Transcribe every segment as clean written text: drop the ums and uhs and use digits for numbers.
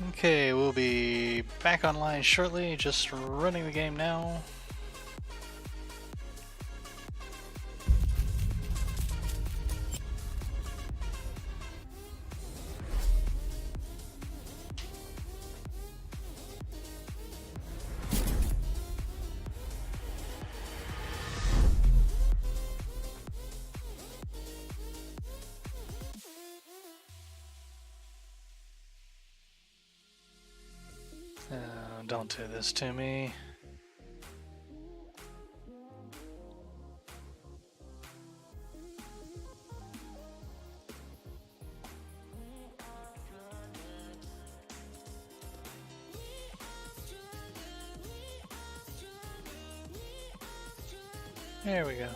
Okay, we'll be back online shortly, just running the game now. Don't do this to me. There we go.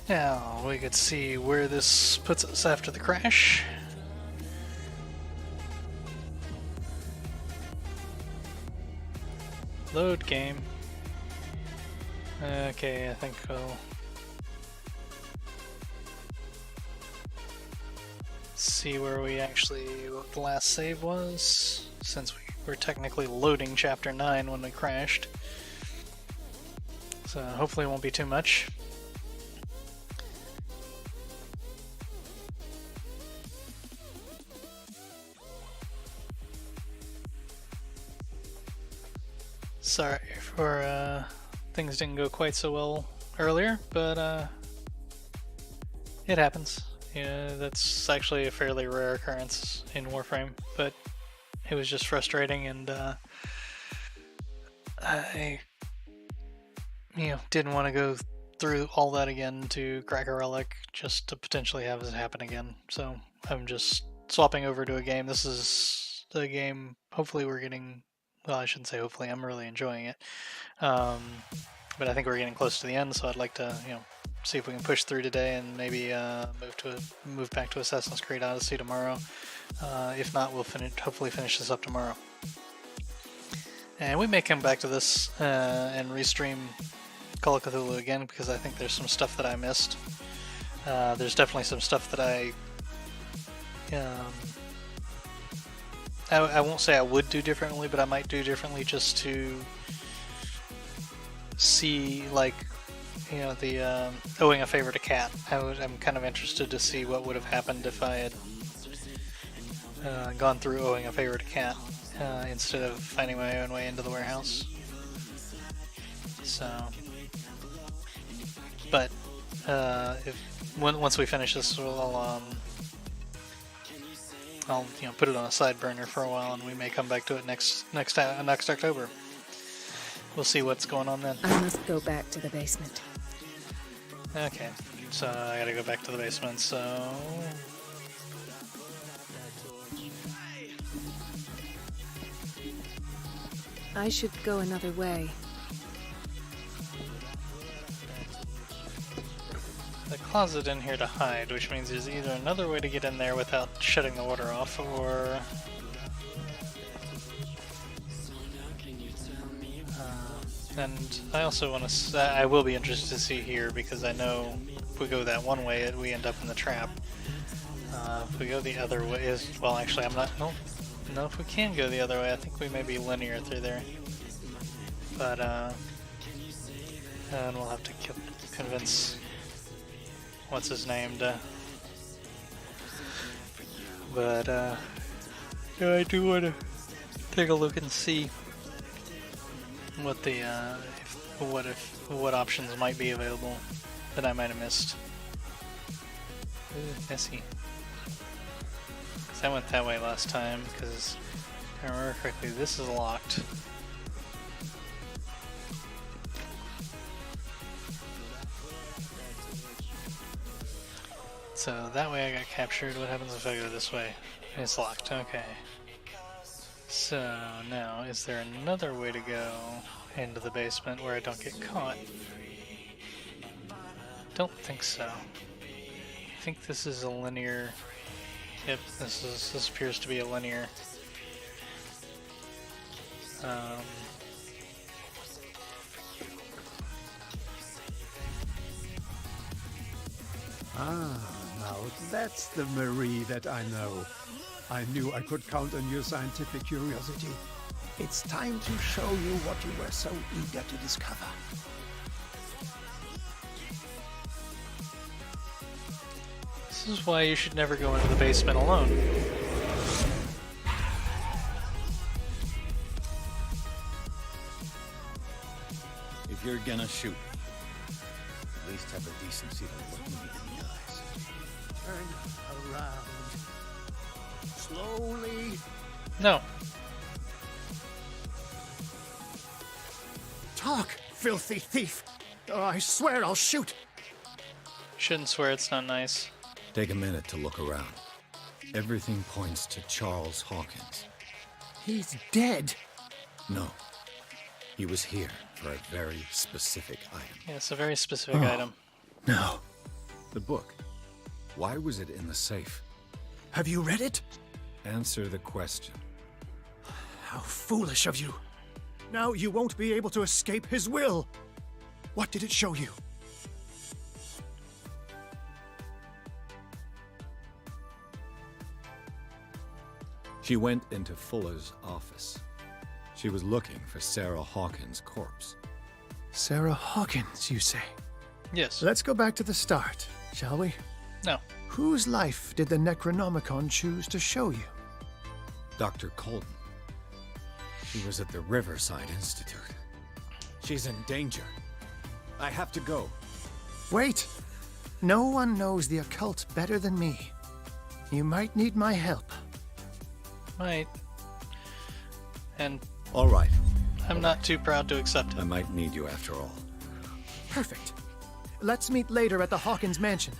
Now we could see where this puts us after the crash. Load game. Okay, I think we'll see where what the last save was, since we were technically loading chapter 9 when we crashed. So hopefully it won't be too much. Sorry for things didn't go quite so well earlier, but it happens. Yeah, that's actually a fairly rare occurrence in Warframe, but it was just frustrating, and I didn't want to go through all that again to crack a relic just to potentially have it happen again. So I'm just swapping over to a game. This is the game hopefully we're getting. Well, I shouldn't say hopefully. I'm really enjoying it, but I think we're getting close to the end. So I'd like to, see if we can push through today and maybe move back to Assassin's Creed Odyssey tomorrow. If not, we'll hopefully finish this up tomorrow. And we may come back to this and restream Call of Cthulhu again, because I think there's some stuff that I missed. There's definitely some stuff that I won't say I would do differently, but I might do differently just to see, the owing a favor to cat. I'm kind of interested to see what would have happened if I had gone through owing a favor to cat instead of finding my own way into the warehouse. So, but once we finish this, I'll put it on a side burner for a while, and we may come back to it next October. We'll see what's going on then. I must go back to the basement. Okay, so I gotta go back to the basement, so... I should go another way. The closet in here to hide, which means there's either another way to get in there without shutting the water off, or... and I also want to... I will be interested to see here, because I know if we go that one way, we end up in the trap. If we go the other way... well, actually, I'm not... No, if we can go the other way, I think we may be linear through there. But, and we'll have to convince... what's his name to... but, I do want to take a look and see what the, what options might be available that I might have missed. Ooh, messy. Because I went that way last time, because if I remember correctly, this is locked. So that way I got captured. What happens if I go this way? It's locked. Okay. So now, is there another way to go into the basement where I don't get caught? Don't think so. I think this is a linear... Yep, this appears to be a linear. Now that's the Marie that I know. I knew I could count on your scientific curiosity. It's time to show you what you were so eager to discover. This is why you should never go into the basement alone. If you're gonna shoot, at least have the decency to look me in the eyes. Turn around. Slowly. No. Talk, filthy thief. Oh, I swear I'll shoot. Shouldn't swear, it's not nice. Take a minute to look around. Everything points to Charles Hawkins. He's dead. No. He was here for a very specific item. Yeah, it's a very specific item. No. The book. Why was it in the safe? Have you read it? Answer the question. How foolish of you. Now you won't be able to escape his will. What did it show you? She went into Fuller's office. She was looking for Sarah Hawkins' corpse. Sarah Hawkins, you say? Yes. Let's go back to the start, shall we? No. Whose life did the Necronomicon choose to show you? Dr. Colton. She was at the Riverside Institute. She's in danger. I have to go. Wait! No one knows the occult better than me. You might need my help. Might. And All right. I'm not too proud to accept I it. might need you after all. Perfect. Let's meet later at the Hawkins mansion.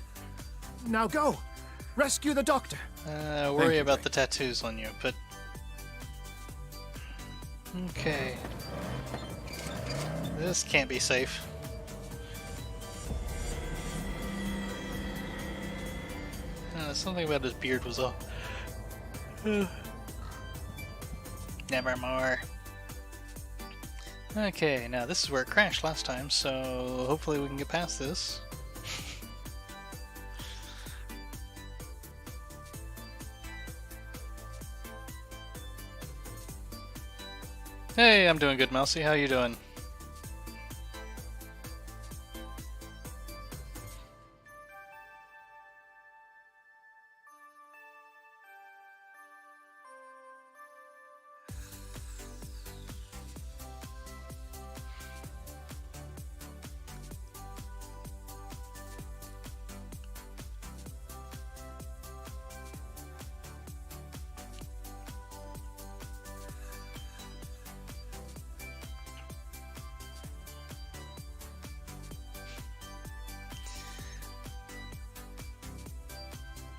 Now go! Rescue the doctor! Worry you, about Ray. the tattoos on you, but... Okay. This can't be safe. Something about his beard was off. Nevermore. Okay, now this is where it crashed last time, so hopefully we can get past this. Hey, I'm doing good, Mousy. How you doing?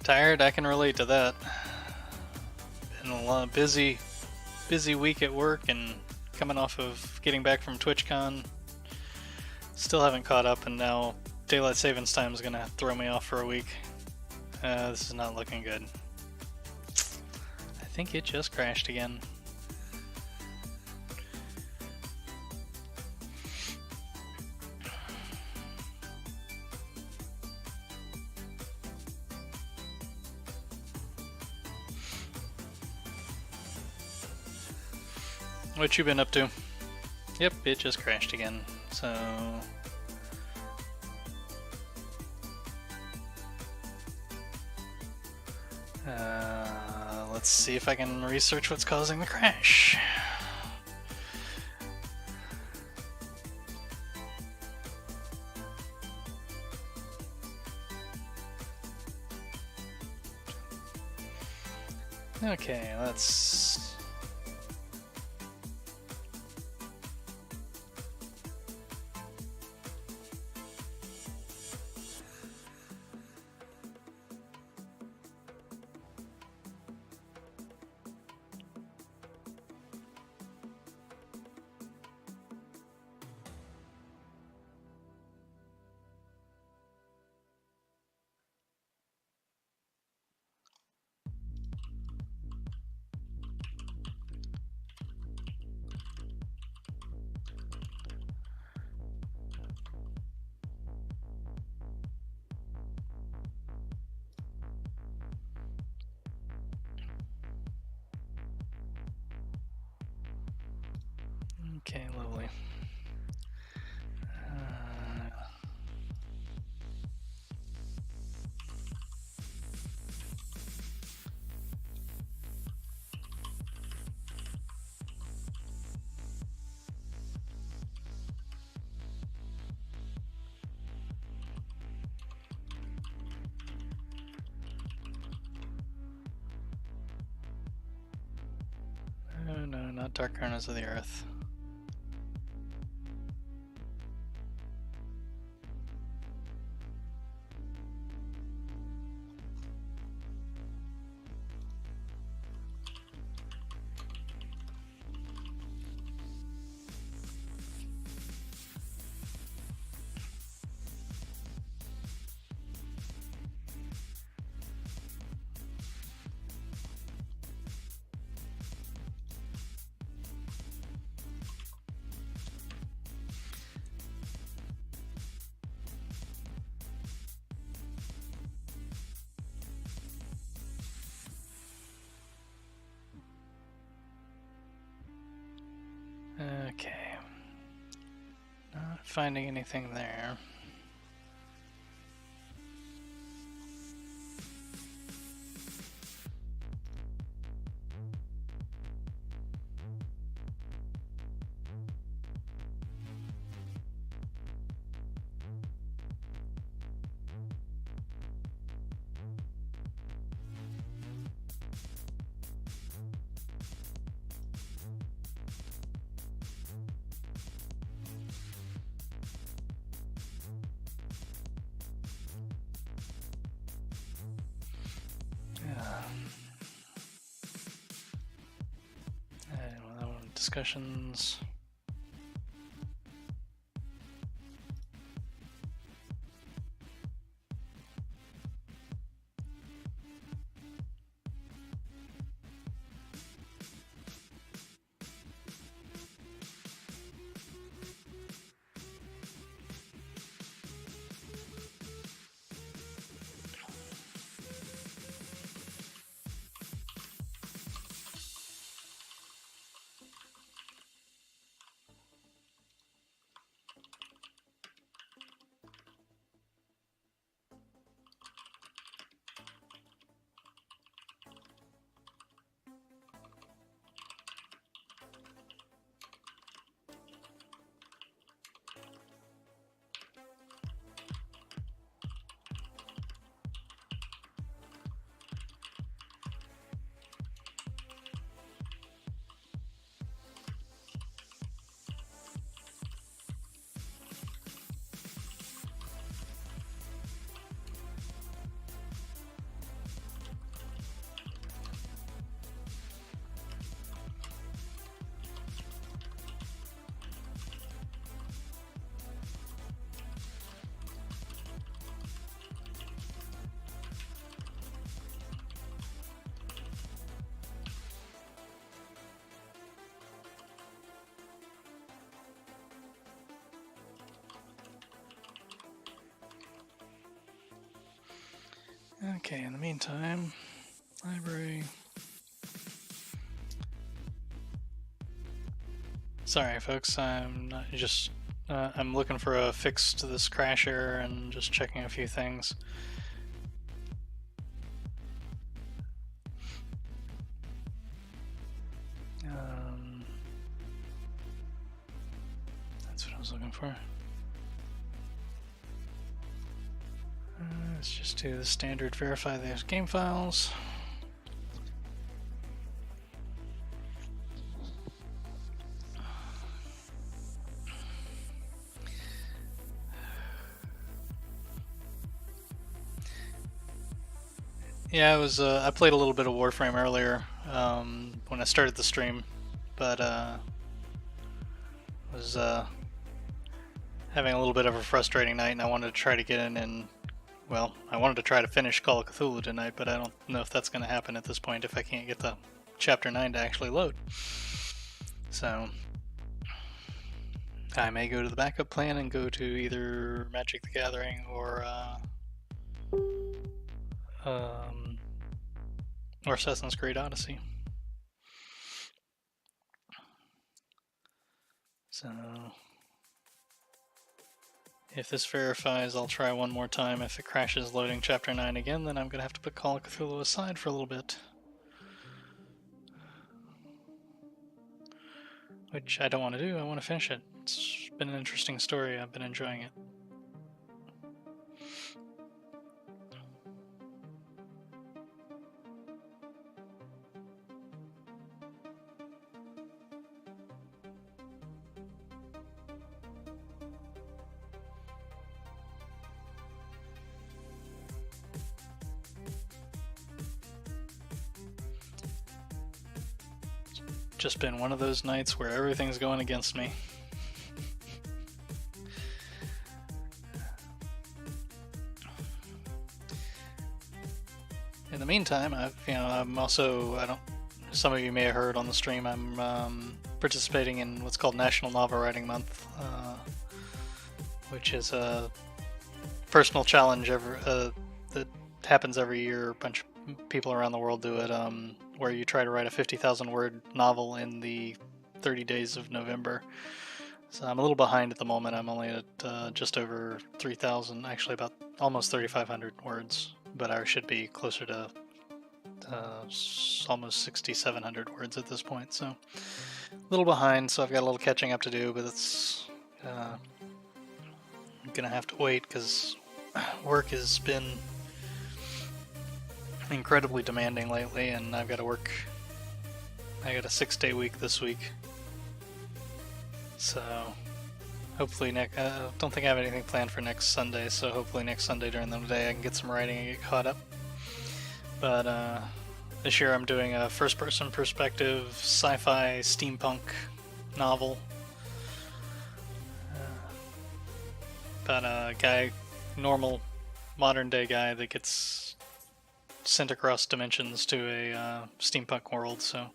Tired? I can relate to that. Been a lot busy week at work and coming off of getting back from TwitchCon. Still haven't caught up, and now daylight savings time is gonna throw me off for a week. This is not looking good. I think it just crashed again. What you been up to? Yep, it just crashed again. So let's see if I can research what's causing the crash. Okay, let's... Okay, lovely. Oh no, not Dark Corners of the Earth. Okay. Not finding anything there. Discussions. Okay, in the meantime, library. Sorry, folks. I'm not just. I'm looking for a fix to this crash error and just checking a few things. That's what I was looking for. Let's just do the standard verify those game files. Yeah, I played a little bit of Warframe earlier when I started the stream, but was having a little bit of a frustrating night, and I wanted to try to get in and, well, I wanted to try to finish Call of Cthulhu tonight, but I don't know if that's going to happen at this point if I can't get the Chapter 9 to actually load. So I may go to the backup plan and go to either Magic the Gathering or Assassin's Creed Odyssey. So if this verifies, I'll try one more time. If it crashes loading Chapter 9 again, then I'm going to have to put Call of Cthulhu aside for a little bit. Which I don't want to do, I want to finish it. It's been an interesting story, I've been enjoying it. Just been one of those nights where everything's going against me. In the meantime, I'm also, some of you may have heard on the stream, I'm participating in what's called National Novel Writing Month, which is a personal challenge that happens every year. A bunch of people around the world do it, where you try to write a 50,000 word novel in the 30 days of November. So I'm a little behind at the moment. I'm only at just over 3,000, actually about almost 3,500 words, but I should be closer to almost 6,700 words at this point. So a little behind, so I've got a little catching up to do, but it's I'm gonna have to wait because work has been incredibly demanding lately, and I've got to work. I got a 6-day week this week, so hopefully don't think I have anything planned for next Sunday, so hopefully next Sunday during the day I can get some writing and get caught up. But this year I'm doing a first-person perspective sci-fi steampunk novel about a guy, normal modern-day guy that gets sent across dimensions to a steampunk world. So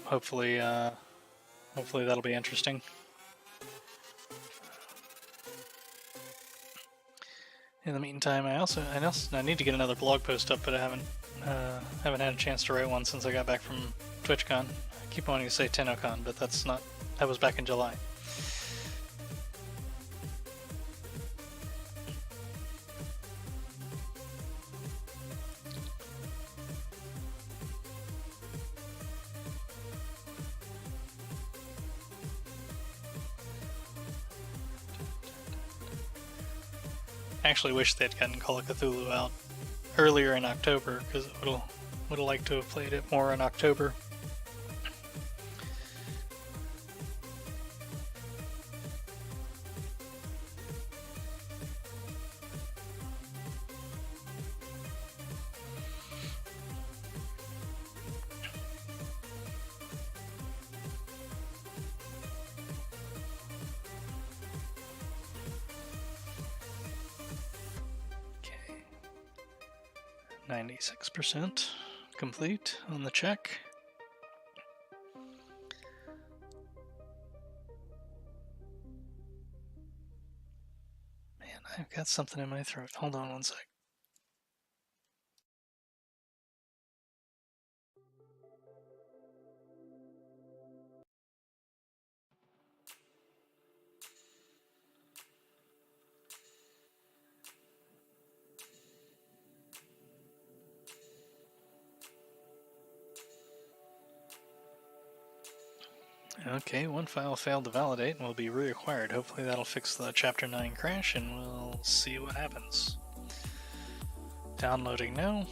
hopefully that'll be interesting. In the meantime, I need to get another blog post up, but I haven't had a chance to write one since I got back from TwitchCon. I keep wanting to say TennoCon, but that was back in July. I actually wish they'd gotten Call of Cthulhu out earlier in October, because I would have liked to have played it more in October. Okay, 96% complete on the check. Man, I've got something in my throat. Hold on one sec. Okay, one file failed to validate and will be reacquired. Hopefully that'll fix the Chapter 9 crash and we'll see what happens. Downloading now.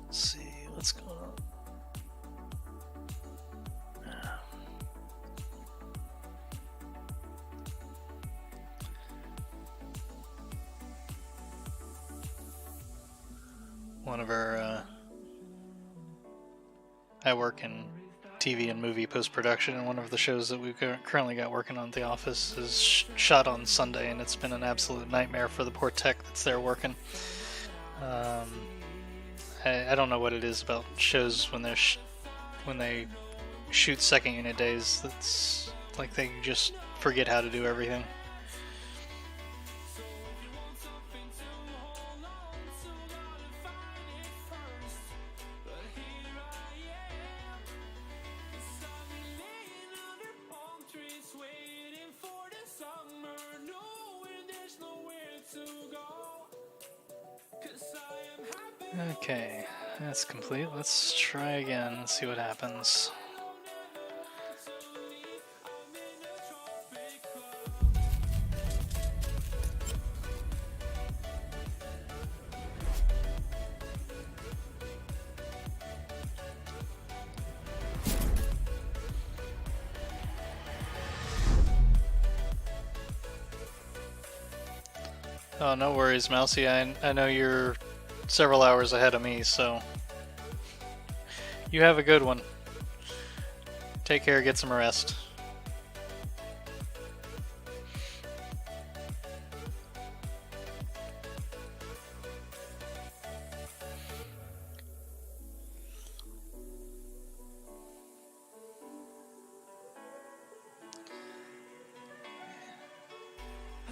Let's see what's going on. One of our, I work in TV and movie post-production, and one of the shows that we've currently got working on at the office is shot on Sunday, and it's been an absolute nightmare for the poor tech that's there working. I don't know what it is about shows when they shoot second unit days. That's like they just forget how to do everything. Okay, that's complete. Let's try again and see what happens. Oh, no worries, Mousy. I know you're several hours ahead of me, so you have a good one. Take care, get some rest.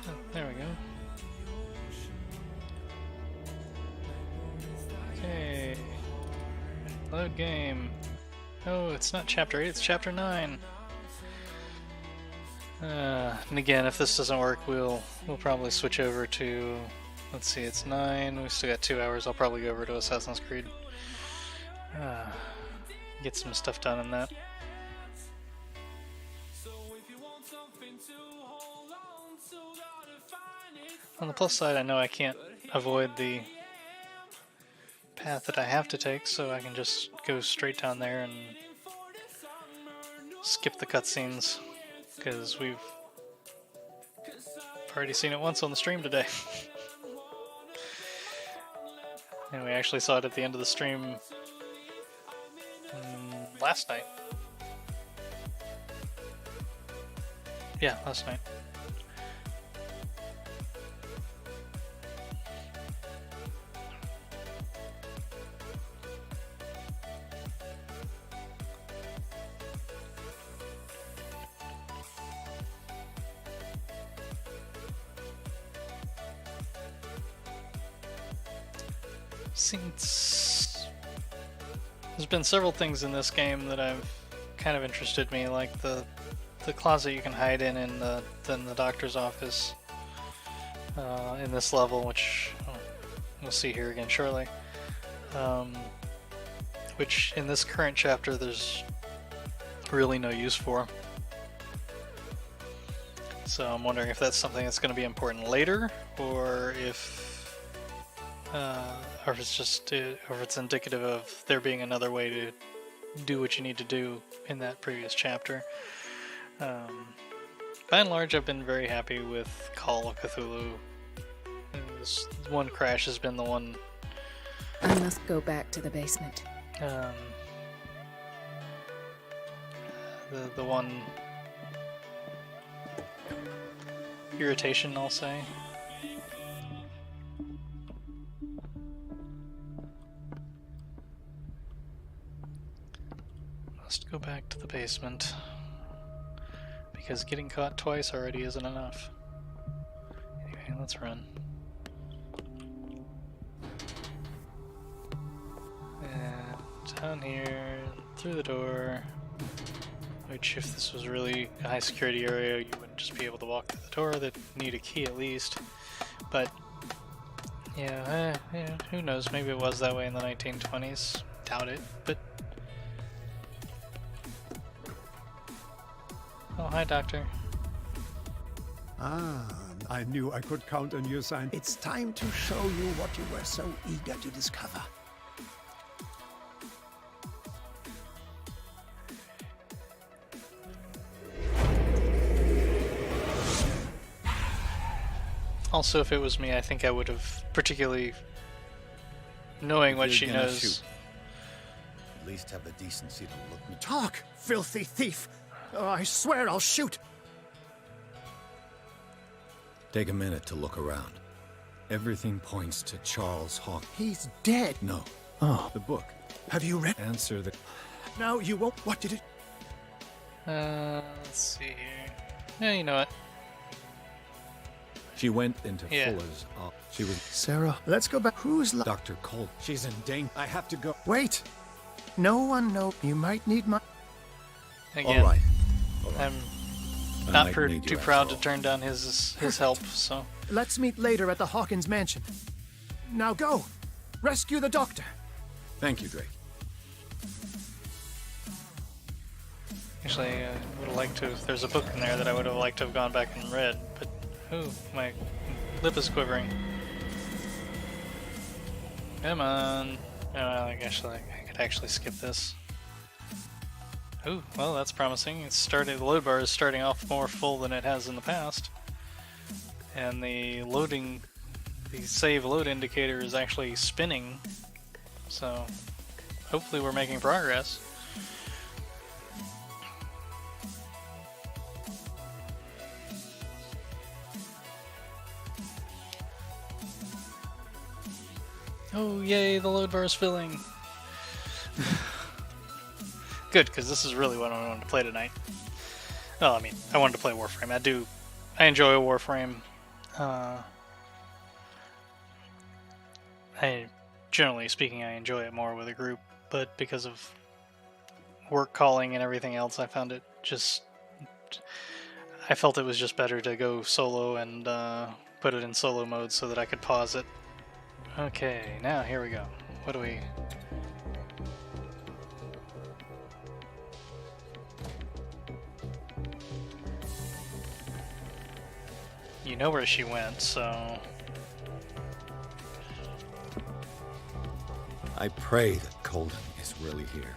Oh, there we go. Okay. Load game. Oh, it's not chapter 8, it's chapter 9. And again, if this doesn't work, we'll probably switch over to, let's see, it's 9. We still got 2 hours. I'll probably go over to Assassin's Creed. Get some stuff done in that. On the plus side, I know I can't avoid the path that I have to take, so I can just go straight down there and skip the cutscenes, because we've already seen it once on the stream today. And we actually saw it at the end of the stream last night. Yeah, last night. Since there's been several things in this game that have kind of interested me, like the closet you can hide in the doctor's office in this level, which we'll see here again shortly. Which in this current chapter there's really no use for. So I'm wondering if that's something that's going to be important later, or if it's just or if it's indicative of there being another way to do what you need to do in that previous chapter. By and large, I've been very happy with Call of Cthulhu. This one crash has been the one. I must go back to the basement. The one irritation, I'll say. Must go back to the basement, because getting caught twice already isn't enough. Anyway, let's run. And down here, through the door, which if this was really a high security area, you wouldn't just be able to walk through the door, they'd need a key at least. But, yeah, who knows, maybe it was that way in the 1920s. Doubt it, but... Oh, hi, Doctor. Ah, I knew I could count on your sign. It's time to show you what you were so eager to discover. Also, if it was me, I think I would have, particularly knowing what she knows. Shoot. At least have the decency to look me. Talk, filthy thief! Oh, I swear I'll shoot! Take a minute to look around. Everything points to Charles Hawk. He's dead! No. Oh. The book. Have you read? Answer the... No, you won't. What did it? Let's see here. Yeah, you know what? She went into Yeah. Fuller's office. She was... Sarah, let's go back. Who's Dr. Colt. She's in danger. I have to go. Wait! No one knows. You might need my... Again, All right. All right. I'm I not might need too you proud after to turn down his help, so... Let's meet later at the Hawkins mansion. Now go! Rescue the doctor! Thank you, Drake. Actually, I would have liked to, if there's a book in there that I would have liked to have gone back and read, but, ooh, my lip is quivering. Come on. I could actually skip this. Ooh, well, that's promising. It's starting, the load bar is starting off more full than it has in the past. And the save load indicator is actually spinning. So, hopefully we're making progress. Oh, yay, the load bar is filling. Good, because this is really what I wanted to play tonight. Well, I mean, I wanted to play Warframe. I enjoy Warframe. Generally speaking, I enjoy it more with a group, but because of work calling and everything else, I found it I felt it was just better to go solo and put it in solo mode so that I could pause it. Okay, now here we go. What do we... You know where she went, so... I pray that Colden is really here.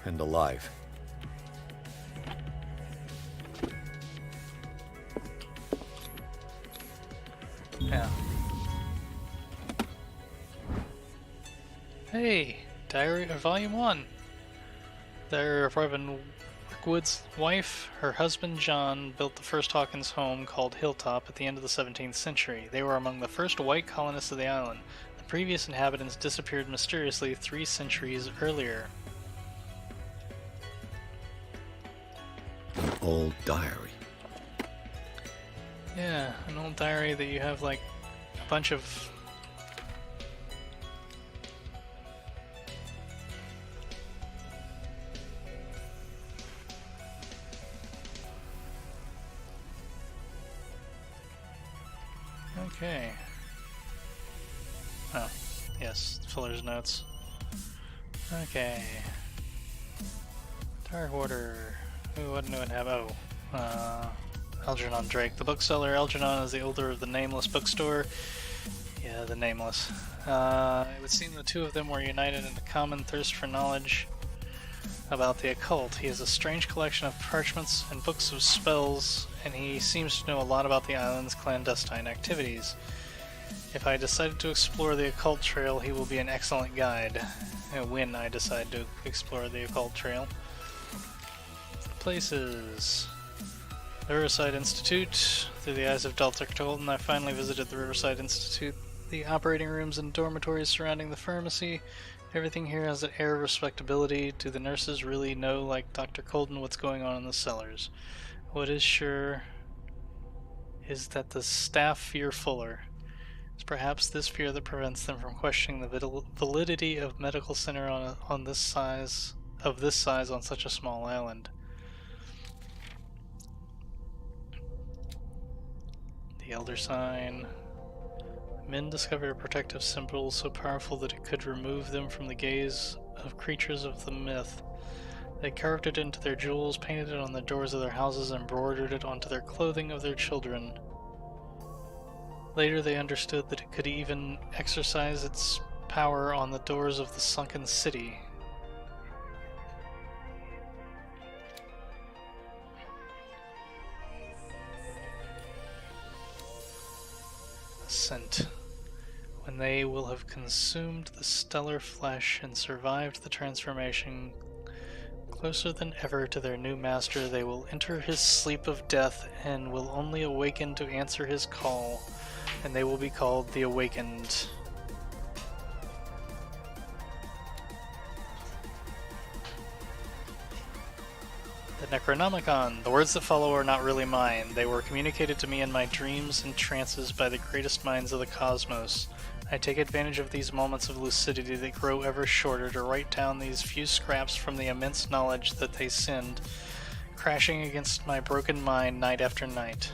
And alive. Yeah. Hey! Diary of Volume 1! Diary of Robin Rookwood's wife, her husband John, built the first Hawkins home called Hilltop at the end of the 17th century. They were among the first white colonists of the island. The previous inhabitants disappeared mysteriously 3 centuries earlier. An old diary. Yeah, an old diary that you have like a bunch of... Okay. Oh, yes, Fuller's notes. Okay. Dark Order. Ooh, what do we have? Oh, Algernon Drake. The bookseller Algernon is the older of the Nameless bookstore. Yeah, the Nameless. It would seem the two of them were united in a common thirst for knowledge about the occult. He has a strange collection of parchments and books of spells, and he seems to know a lot about the island's clandestine activities. If I decided to explore the occult trail, he will be an excellent guide. When I decide to explore the occult trail. Places. The Riverside Institute. Through the eyes of Dr. Colden, I finally visited the Riverside Institute. The operating rooms and dormitories surrounding the pharmacy. Everything here has an air of respectability. Do the nurses really know, like Dr. Colden, what's going on in the cellars? What is sure is that the staff fear Fuller. It's perhaps this fear that prevents them from questioning the validity of medical center on this size on such a small island. The Elder Sign. Men discovered a protective symbol so powerful that it could remove them from the gaze of creatures of the myth. They carved it into their jewels, painted it on the doors of their houses, and embroidered it onto their clothing of their children. Later they understood that it could even exercise its power on the doors of the sunken city. Ascent. When they will have consumed the stellar flesh and survived the transformation, closer than ever to their new master, they will enter his sleep of death and will only awaken to answer his call, and they will be called the Awakened. The Necronomicon. The words that follow are not really mine. They were communicated to me in my dreams and trances by the greatest minds of the cosmos. I take advantage of these moments of lucidity that grow ever shorter to write down these few scraps from the immense knowledge that they send, crashing against my broken mind night after night.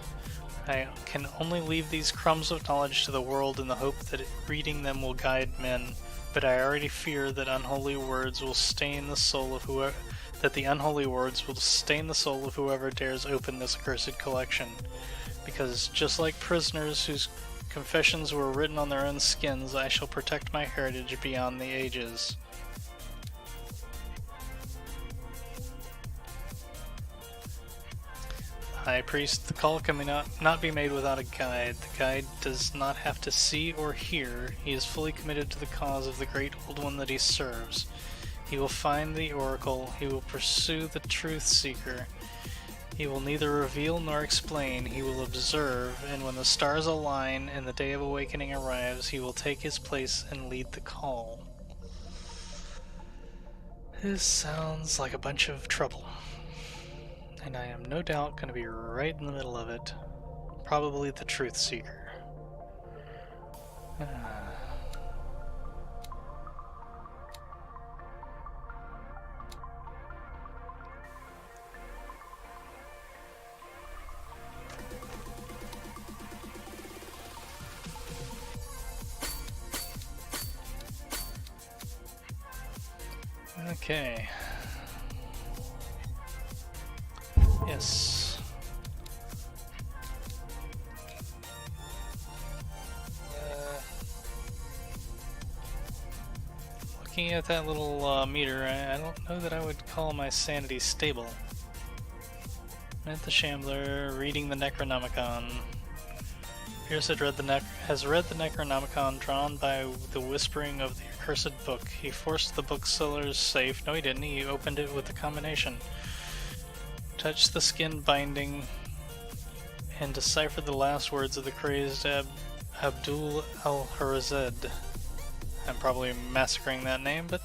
I can only leave these crumbs of knowledge to the world in the hope that reading them will guide men, but I already fear that unholy words will stain the soul of whoever dares open this accursed collection. Because just like prisoners whose confessions were written on their own skins, I shall protect my heritage beyond the ages. High Priest, the call can not be made without a guide. The guide does not have to see or hear. He is fully committed to the cause of the great old one that he serves. He will find the oracle. He will pursue the truth seeker. He will neither reveal nor explain. He will observe, and when the stars align and the day of awakening arrives, he will take his place and lead the call. This sounds like a bunch of trouble. And I am no doubt going to be right in the middle of it. Probably the truth seeker. Okay. Yes. Looking at that little meter, I don't know that I would call my sanity stable. At the Shambler, reading the Necronomicon. Pierce has read the Necronomicon, drawn by the whispering of the accursed book. He forced the bookseller's safe. No, he didn't. He opened it with the combination. Touched the skin binding and deciphered the last words of the crazed Abdul al-Harazed. I'm probably massacring that name, but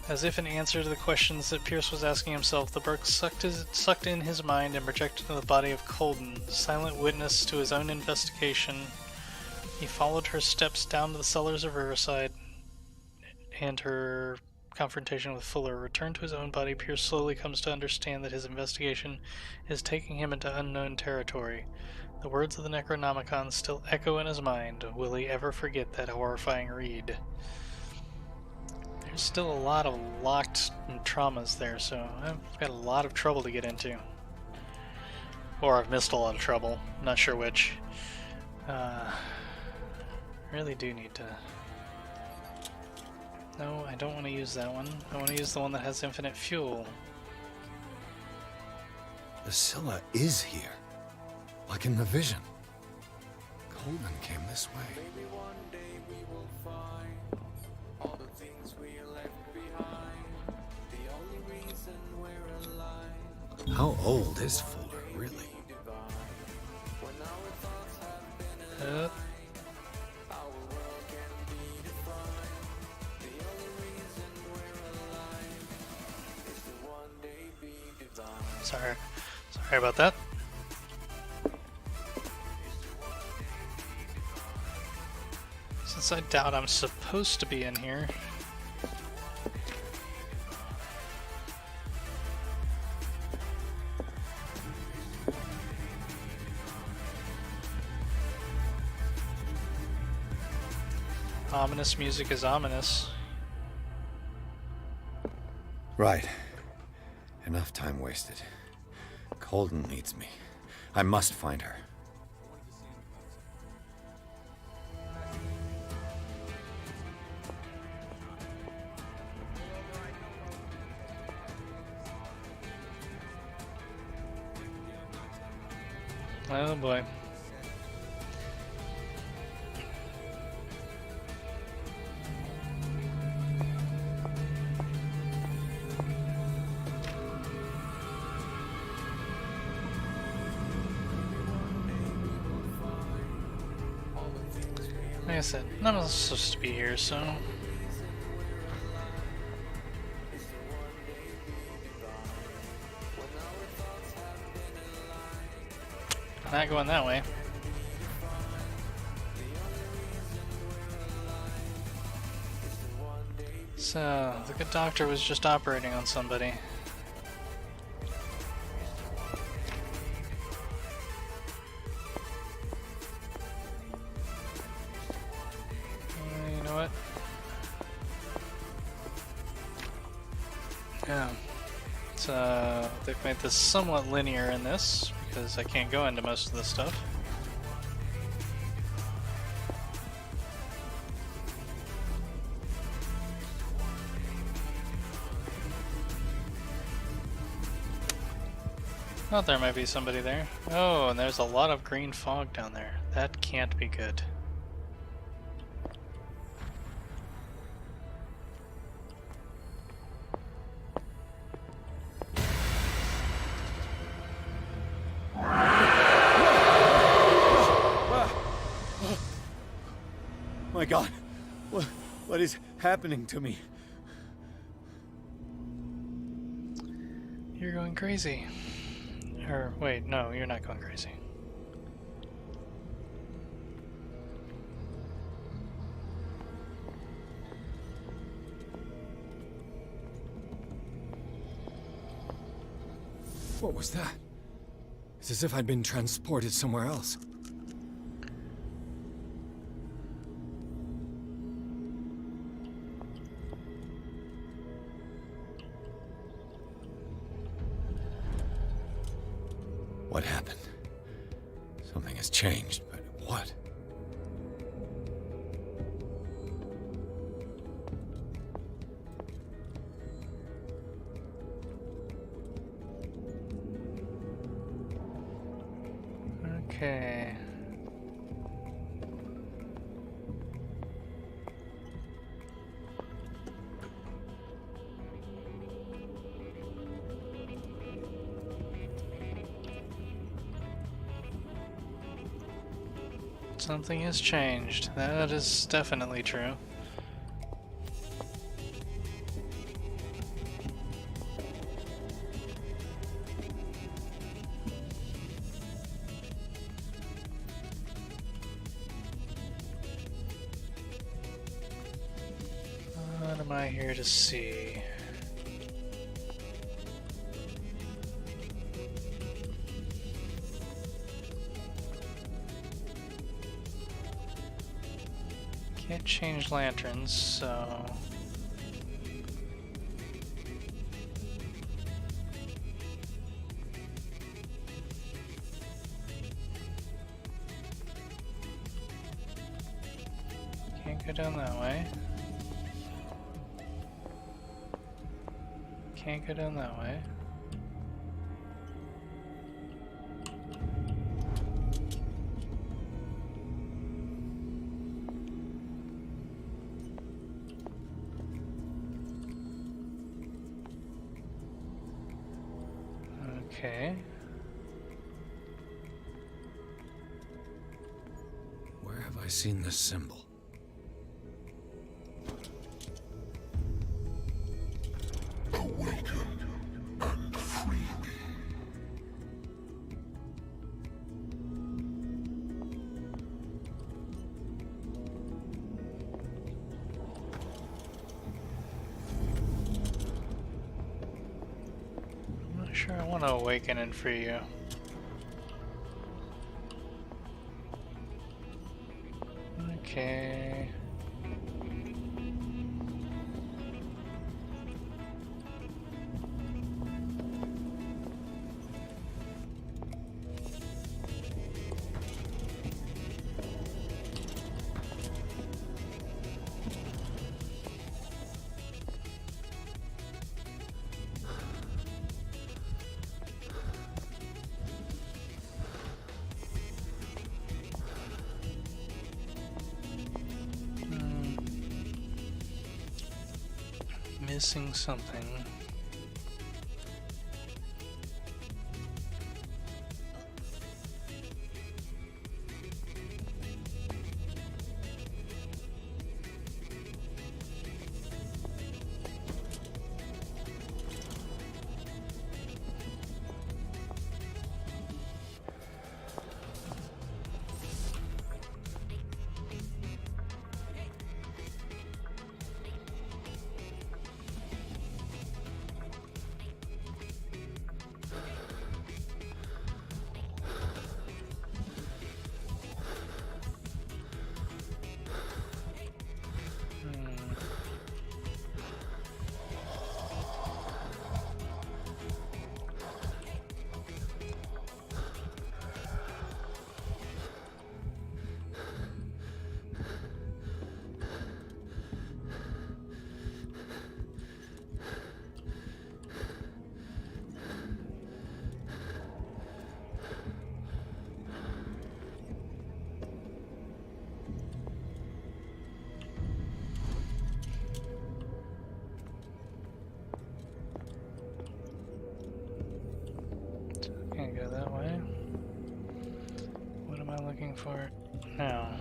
as if in answer to the questions that Pierce was asking himself, the book sucked in his mind and projected into the body of Colden, silent witness to his own investigation. He followed her steps down to the cellars of Riverside and her confrontation with Fuller. Returned to his own body, Pierce slowly comes to understand that his investigation is taking him into unknown territory. The words of the Necronomicon still echo in his mind. Will he ever forget that horrifying read? There's still a lot of locked traumas there, so I've got a lot of trouble to get into. Or I've missed a lot of trouble. I'm not sure which. Really do need to... No, I don't want to use that one. I want to use the one that has infinite fuel. The Scylla is here. Like in the vision. Coleman came this way. Maybe one day we will find all the things we left behind. The only reason we're alive. How old is Fuller, really? When our thoughts have been aligned, our world can be defined. The only reason we're alive is to one day be divine. Sorry about that. Since I doubt I'm supposed to be in here. Ominous music is ominous. Right. Enough time wasted. Colden needs me. I must find her. Oh boy. Like I said, none of us are supposed to be here, so... Not going that way. So, the good doctor was just operating on somebody. Yeah. So they've made this somewhat linear in this because I can't go into most of this stuff. Thought there might be somebody there. Oh, and there's a lot of green fog down there. That can't be good. My God, what is happening to me? You're going crazy. Or, wait, no, you're not going crazy. What was that? It's as if I'd been transported somewhere else. What happened? Something has changed, but what? Okay. Something has changed. That is definitely true. What am I here to see? Can't change lanterns, so... Can't go down that way. Can't go down that way. Okay. Where have I seen this symbol? I'm not sure I want to awaken and free you. Okay. Missing something. looking for it now.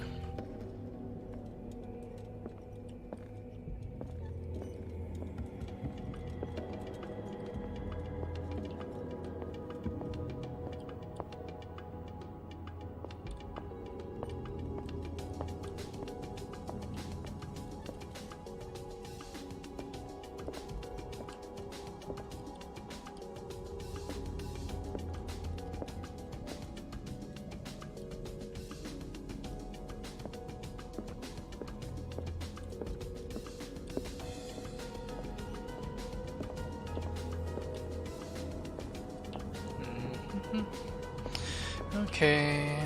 Okay.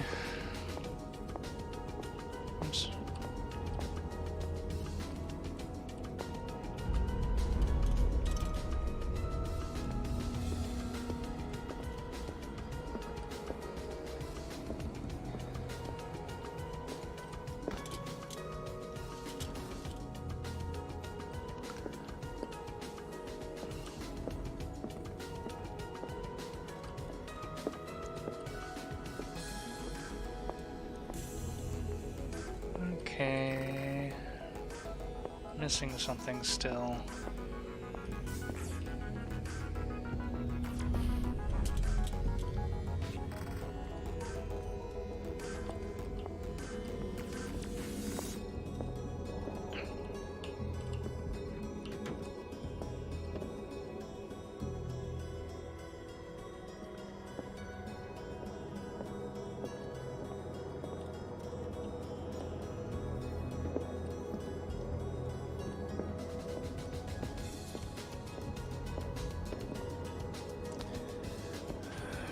Oops. Okay. Missing something still.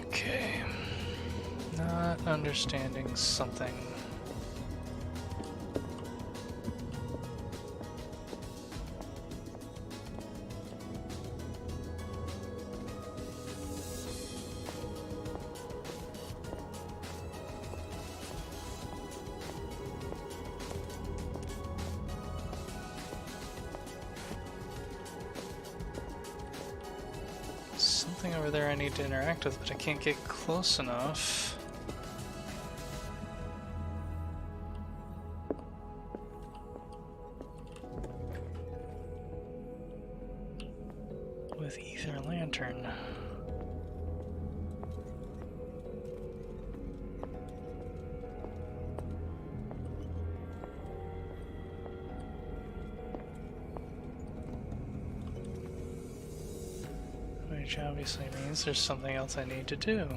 Okay. Not understanding something. Something over there I need to interact with, but I can't get close enough. With Ether Lantern. Which obviously means there's something else I need to do.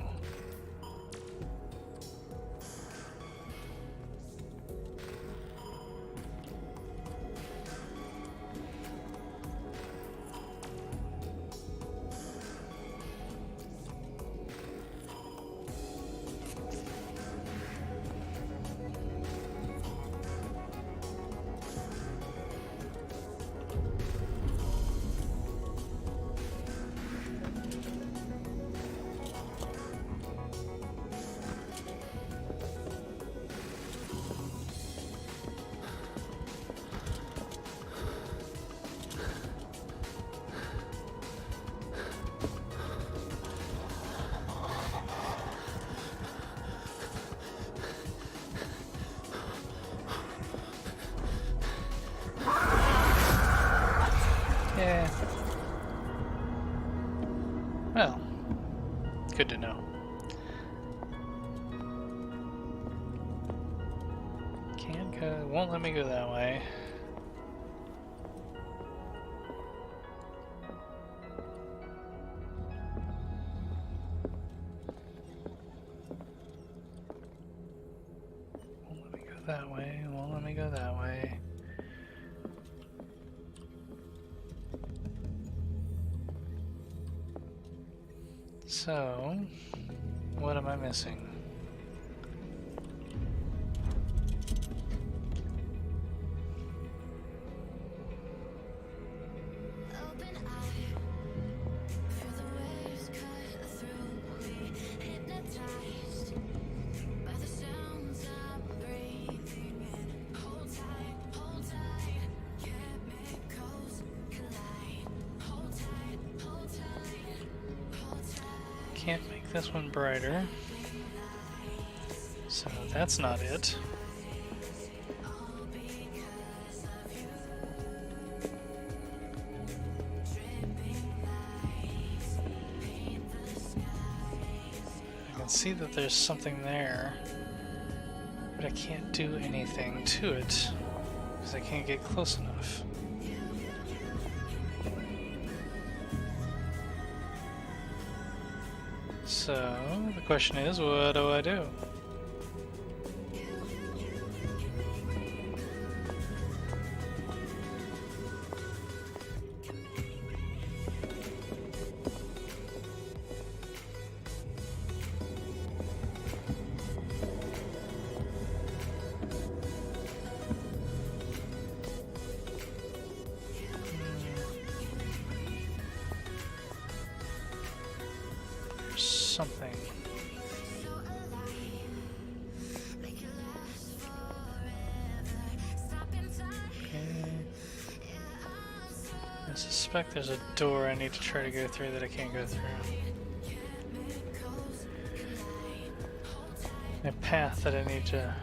Yeah. Well, good to know. Can't go, won't let me go that way. Won't let me go that way, won't let me go that way. So, what am I missing? Can't make this one brighter. So that's not it. I can see that there's something there, but I can't do anything to it because I can't get close enough. So the question is, what do I do? Something. Okay. I suspect there's a door I need to try to go through that I can't go through. A path that I need to...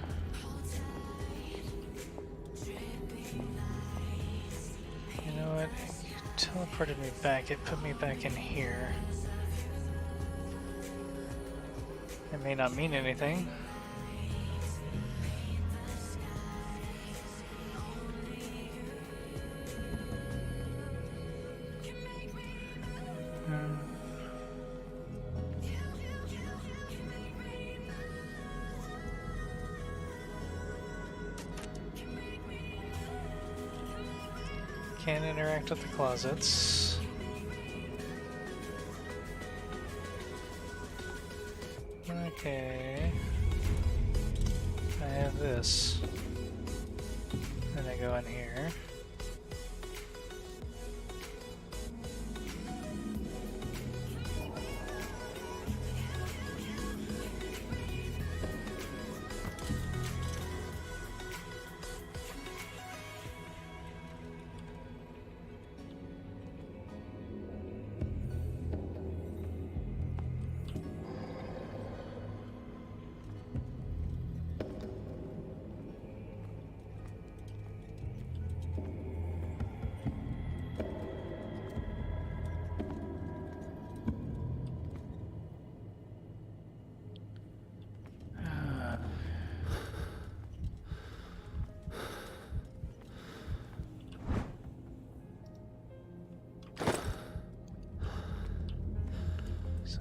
You know what? It teleported me back. It put me back in here. It may not mean anything. Can't interact with the closets. Okay. I have this. Then I go in here.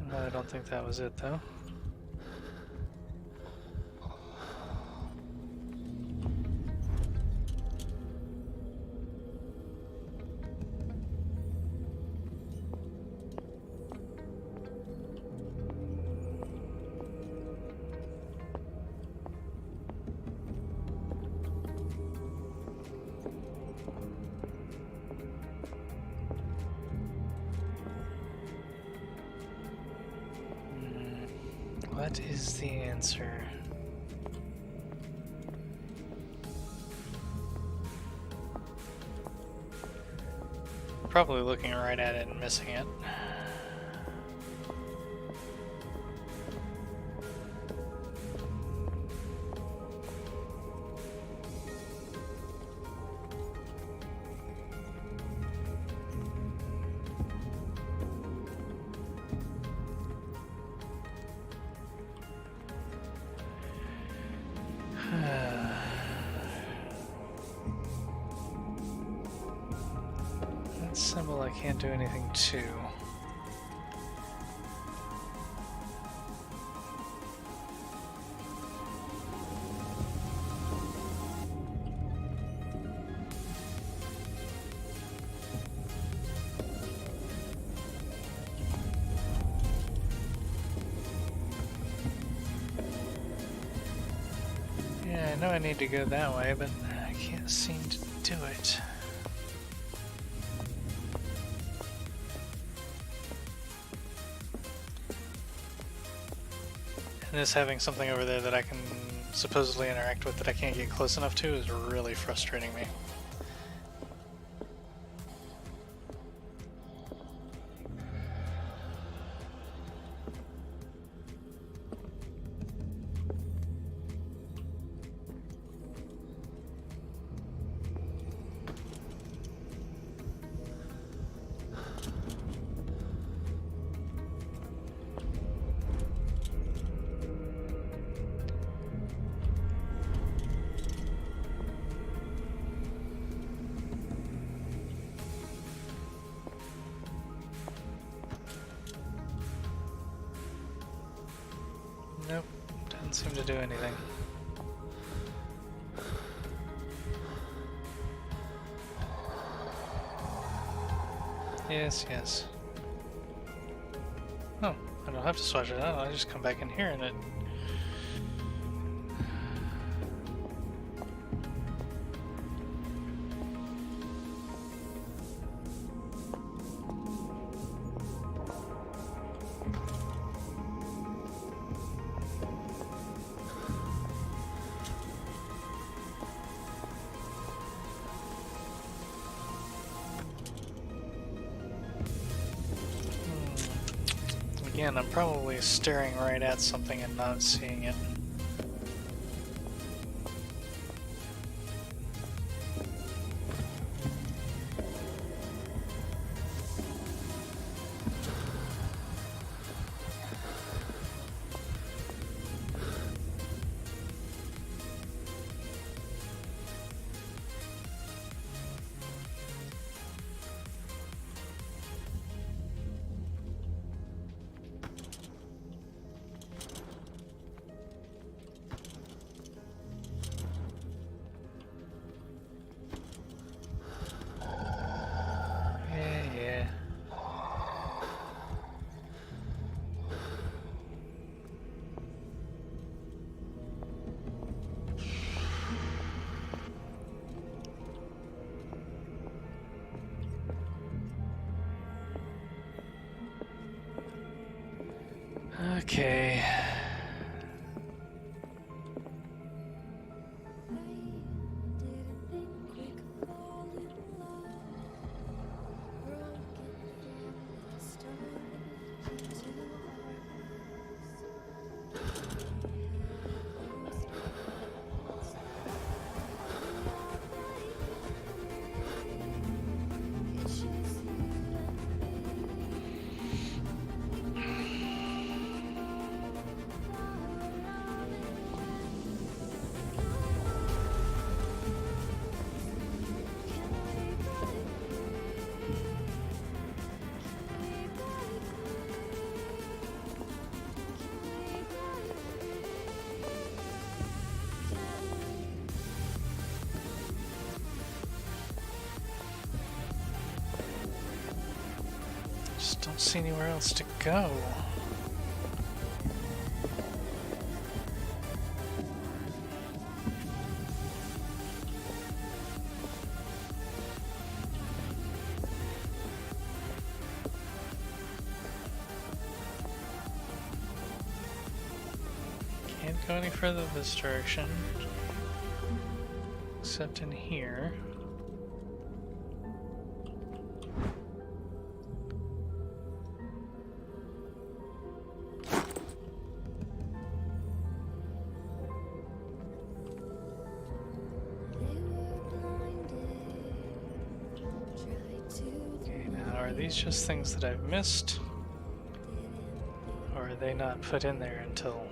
No, I don't think that was it, though. What is the answer? Probably looking right at it and missing it. That symbol I can't do anything to. Yeah, I know I need to go that way, but I can't seem to do it. And this having something over there that I can supposedly interact with that I can't get close enough to is really frustrating me. Doesn't seem to do anything. Yes, yes. Oh, I don't have to switch it out. I just come back in here and it. Again, I'm probably staring right at something and not seeing it. Yeah. Okay. Just don't see anywhere else to go. Can't go any further this direction, except in here. Okay, now are these just things that I've missed? Or are they not put in there until...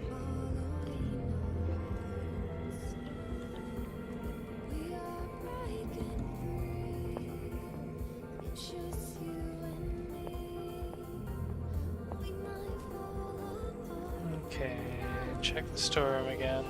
Okay, check the storeroom again.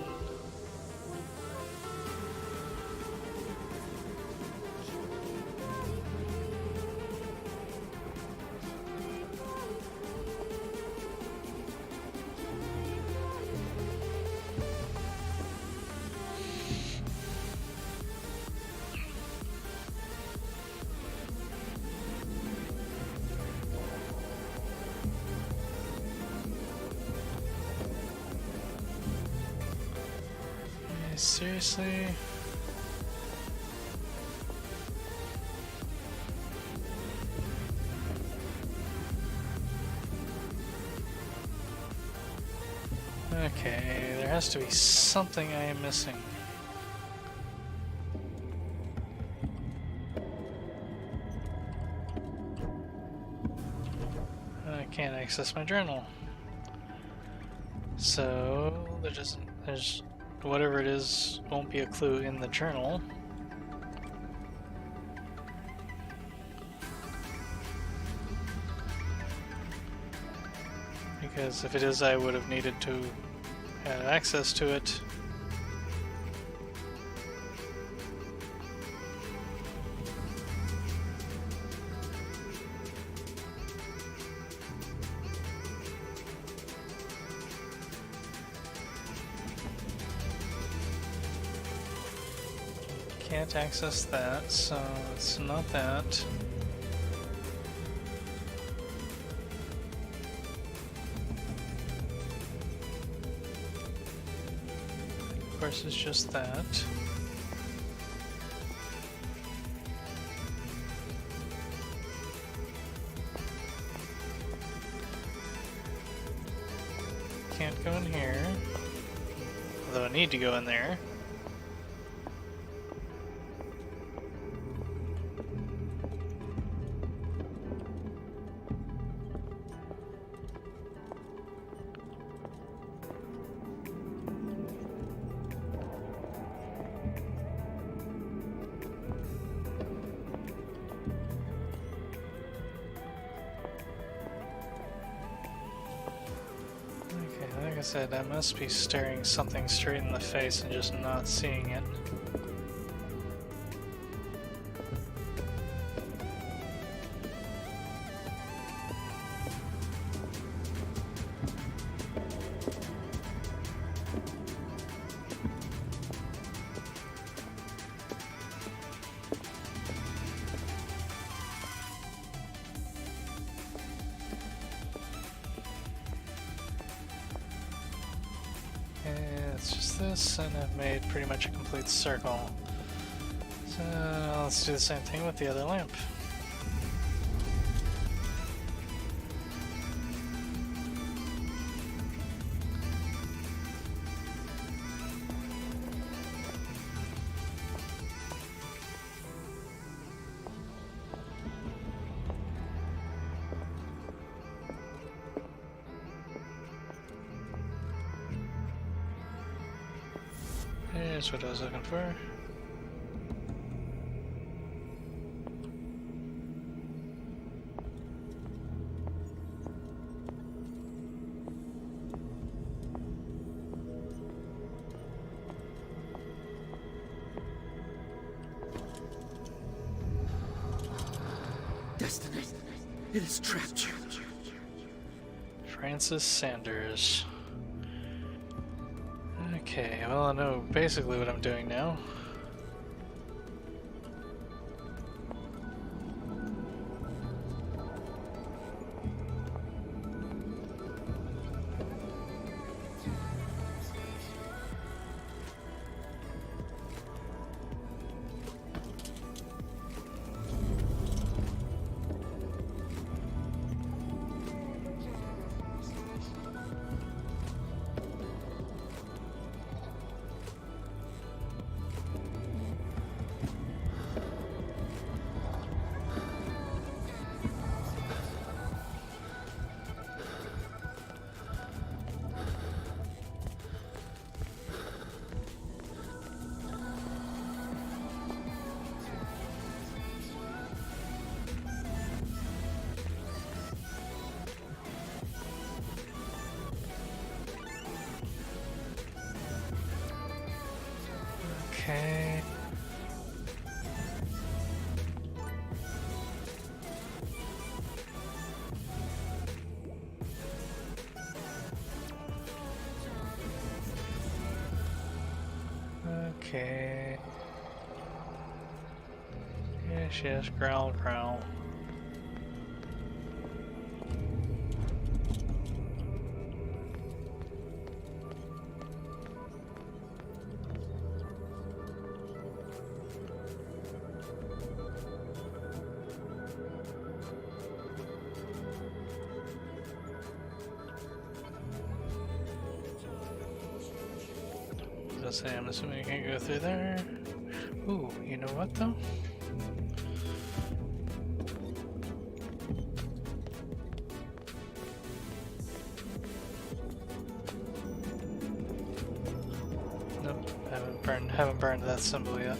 Seriously? Okay, there has to be something I am missing. I can't access my journal. So there's whatever it is won't be a clue in the journal. Because if it is, I would have needed to had access to it. Can't access that, so it's not that. Of course, it's just that. Can't go in here. Although I need to go in there. Like I said, I must be staring something straight in the face and just not seeing it. It's just this, and I've made pretty much a complete circle. So let's do the same thing with the other lamp. Here's what I was looking for. Destiny. It has trapped you. Francis Sanders. Okay, well I know basically what I'm doing now. Okay. Okay. Yes, yes, growl, growl. Say, I'm assuming you can't go through there. Ooh, you know what though? Nope, haven't burned that symbol yet.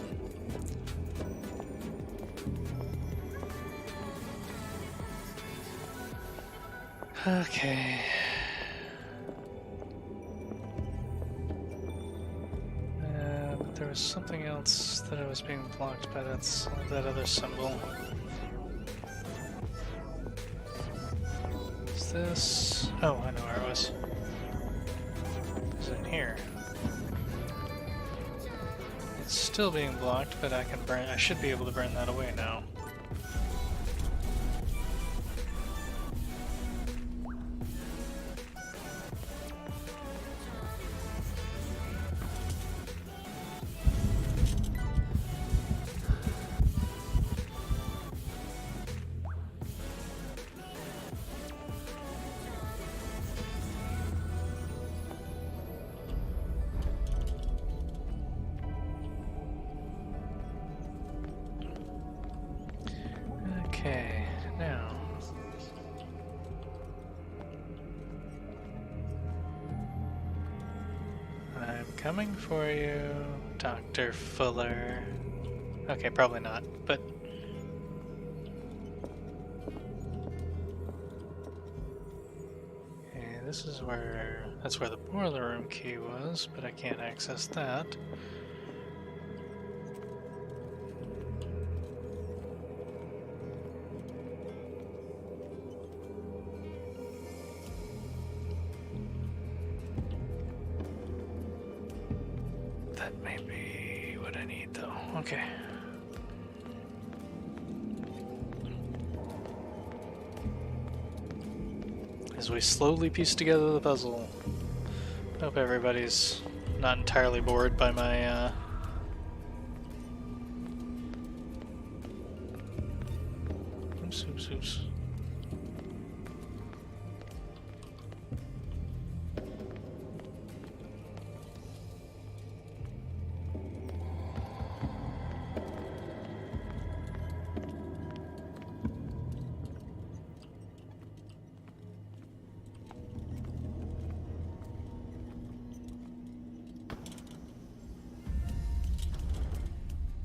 was something else that I was being blocked by that other symbol. Is this? Oh, I know where it was. It's in here. It's still being blocked, but I can burn. I should be able to burn that away now. Okay, now. I'm coming for you, Dr. Fuller. Okay, probably not, but... Okay, this is where... That's where the boiler room key was, but I can't access that. That may be what I need, though. Okay. As we slowly piece together the puzzle. Hope everybody's not entirely bored by my, Oops, oops, oops.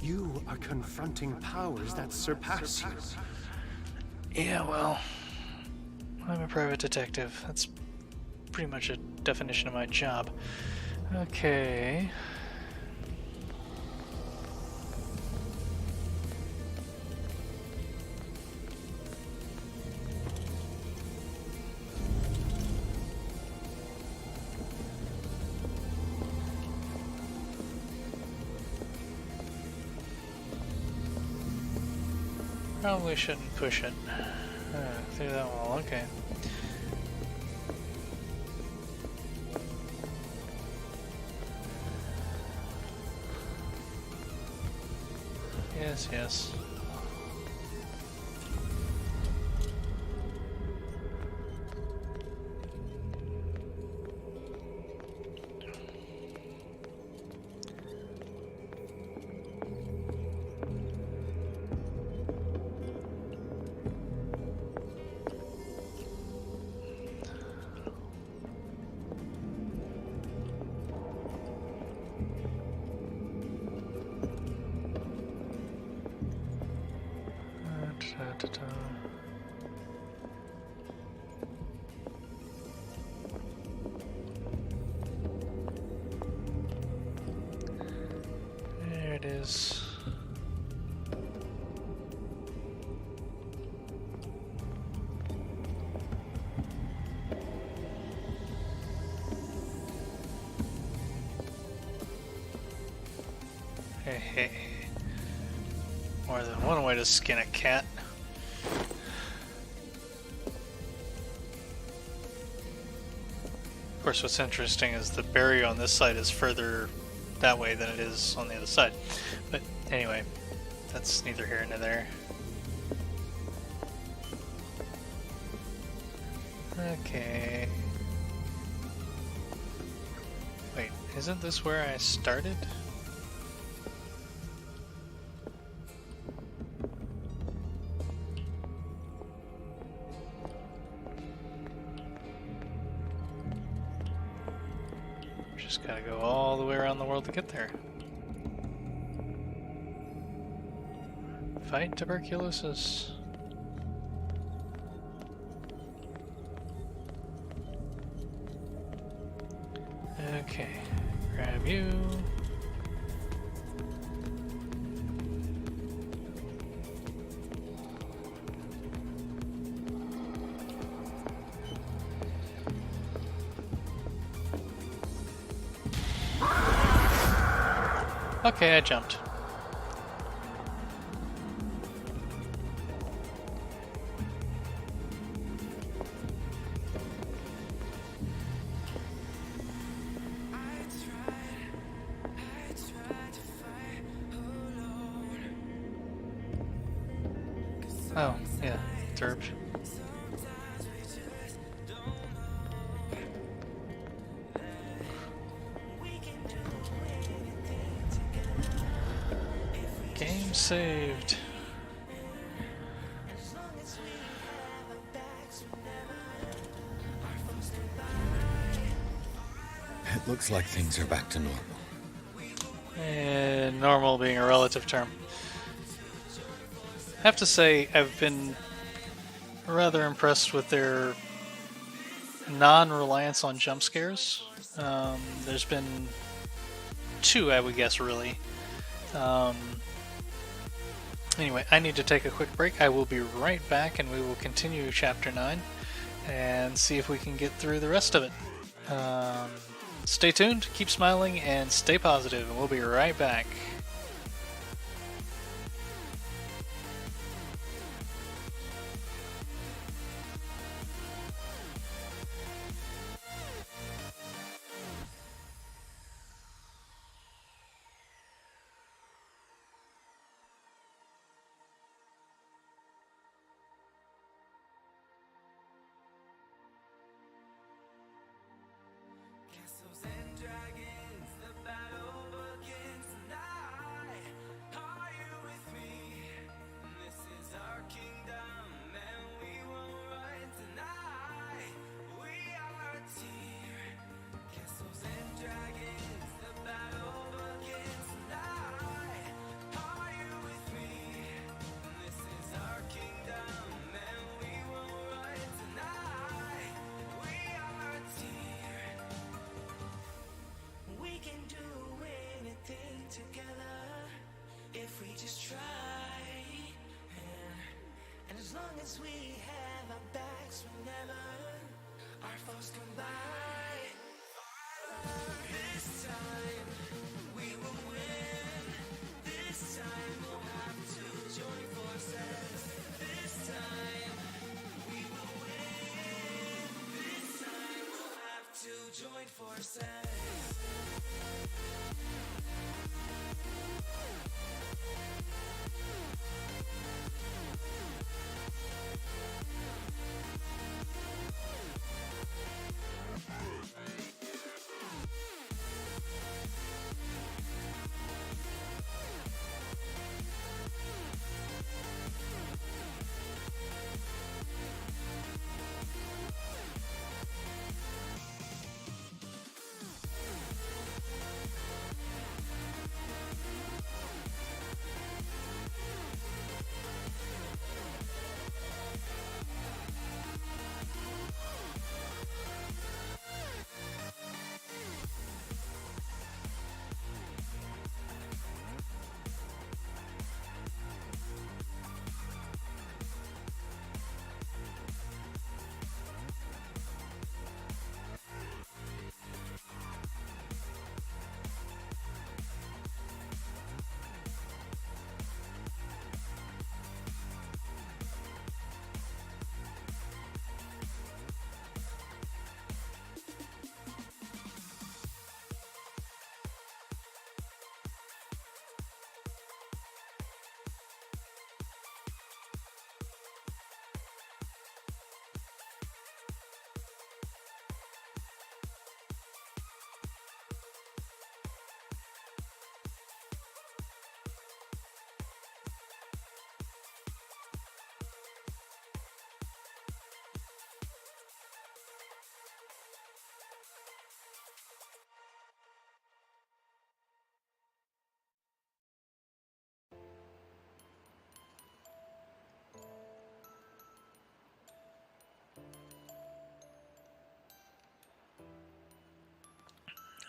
You are confronting powers that surpass you. Yeah, well, I'm a private detective. That's pretty much a definition of my job. Okay. Probably shouldn't push it. Through that wall, okay. Yes, yes. Da-da-da. There it is. Hey, hey. More than one way to skin a cat. Of course, what's interesting is the barrier on this side is further that way than it is on the other side. But anyway, that's neither here nor there. Okay. Wait, isn't this where I started? Just gotta go all the way around the world to get there. Fight tuberculosis. Okay, grab you. Okay, I jumped. Oh, yeah, derp. Game saved. It looks like things are back to normal. And normal being a relative term. I have to say, I've been rather impressed with their non-reliance on jump scares. There's been two, I would guess, really. Anyway, I need to take a quick break. I will be right back, and we will continue Chapter 9 and see if we can get through the rest of it. Stay tuned, keep smiling, and stay positive, and we'll be right back.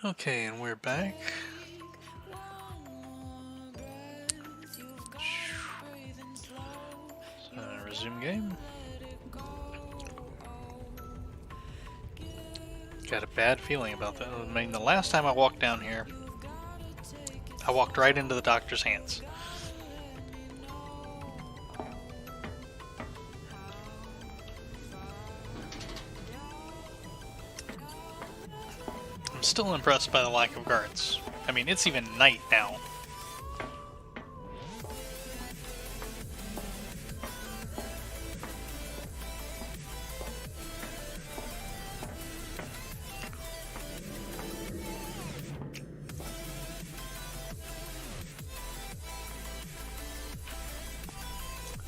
Okay, and we're back. Resume game. Got a bad feeling about that. I mean, the last time I walked down here, I walked right into the doctor's hands. I'm still impressed by the lack of guards. I mean, it's even night now.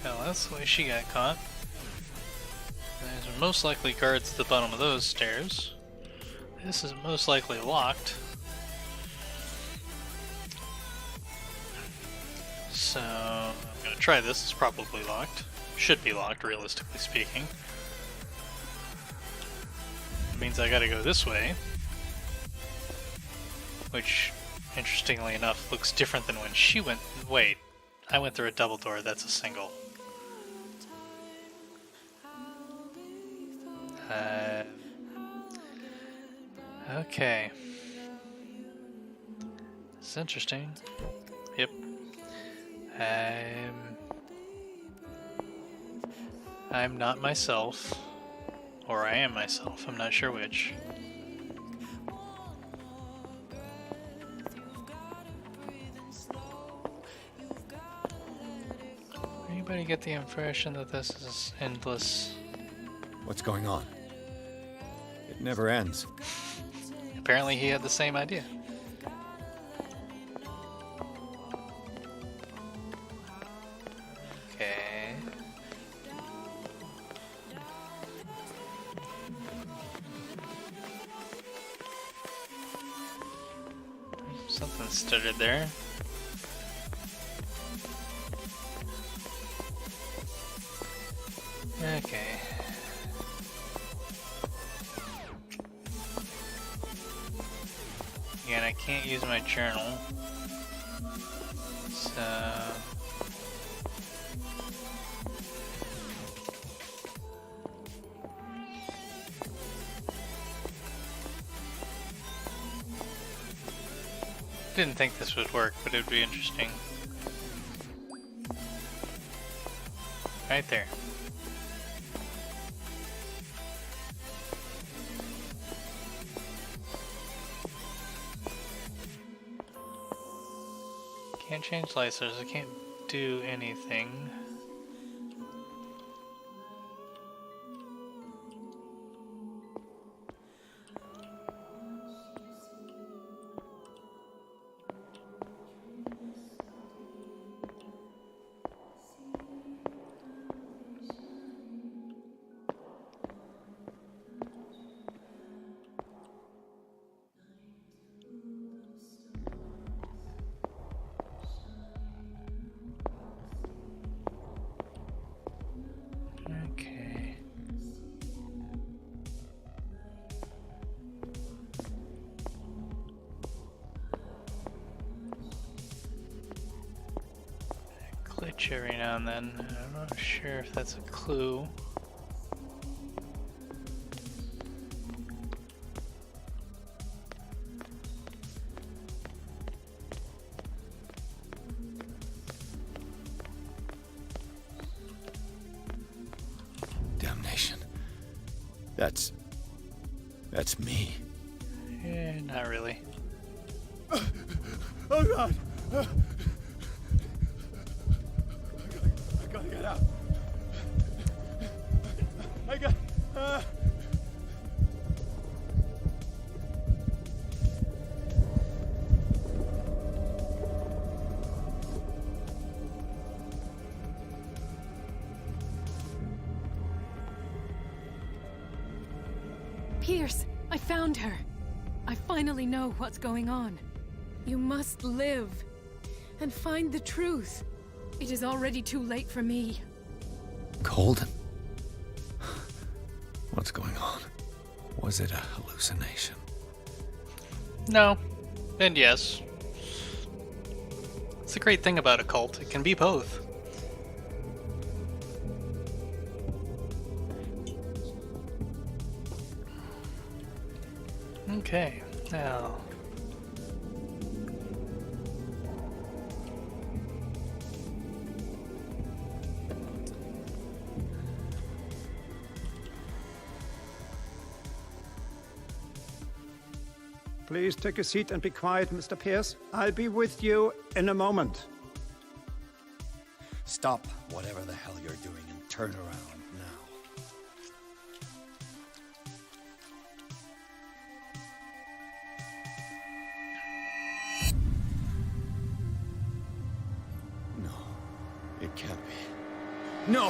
Well, that's the way she got caught. There's most likely guards at the bottom of those stairs. This is most likely locked. So, I'm gonna try this. It's probably locked. Should be locked, realistically speaking. It means I gotta go this way. Which, interestingly enough, looks different than when she went. Wait, I went through a double door, that's a single. Okay. It's interesting. Yep. I'm not myself. Or I am myself, I'm not sure which. Anybody get the impression that this is endless? What's going on? It never ends. Apparently he had the same idea. Okay. Something stuttered there. Okay. Again, I can't use my journal. So... Didn't think this would work, but it would be interesting. Right there. Can't change lasers, I can't do anything. Okay. Glitch every now and then. I'm not sure if that's a clue. Damnation. That's me. Not really. Oh God! I gotta get out. I got. Pierce, I found her. I finally know what's going on. You must live and find the truth. It is already too late for me. Colden? What's going on? Was it a hallucination? No. And yes. It's the great thing about a cult. It can be both. Okay, now... Please take a seat and be quiet, Mr. Pierce. I'll be with you in a moment. Stop whatever the hell you're doing and turn around now. No, it can't be. No!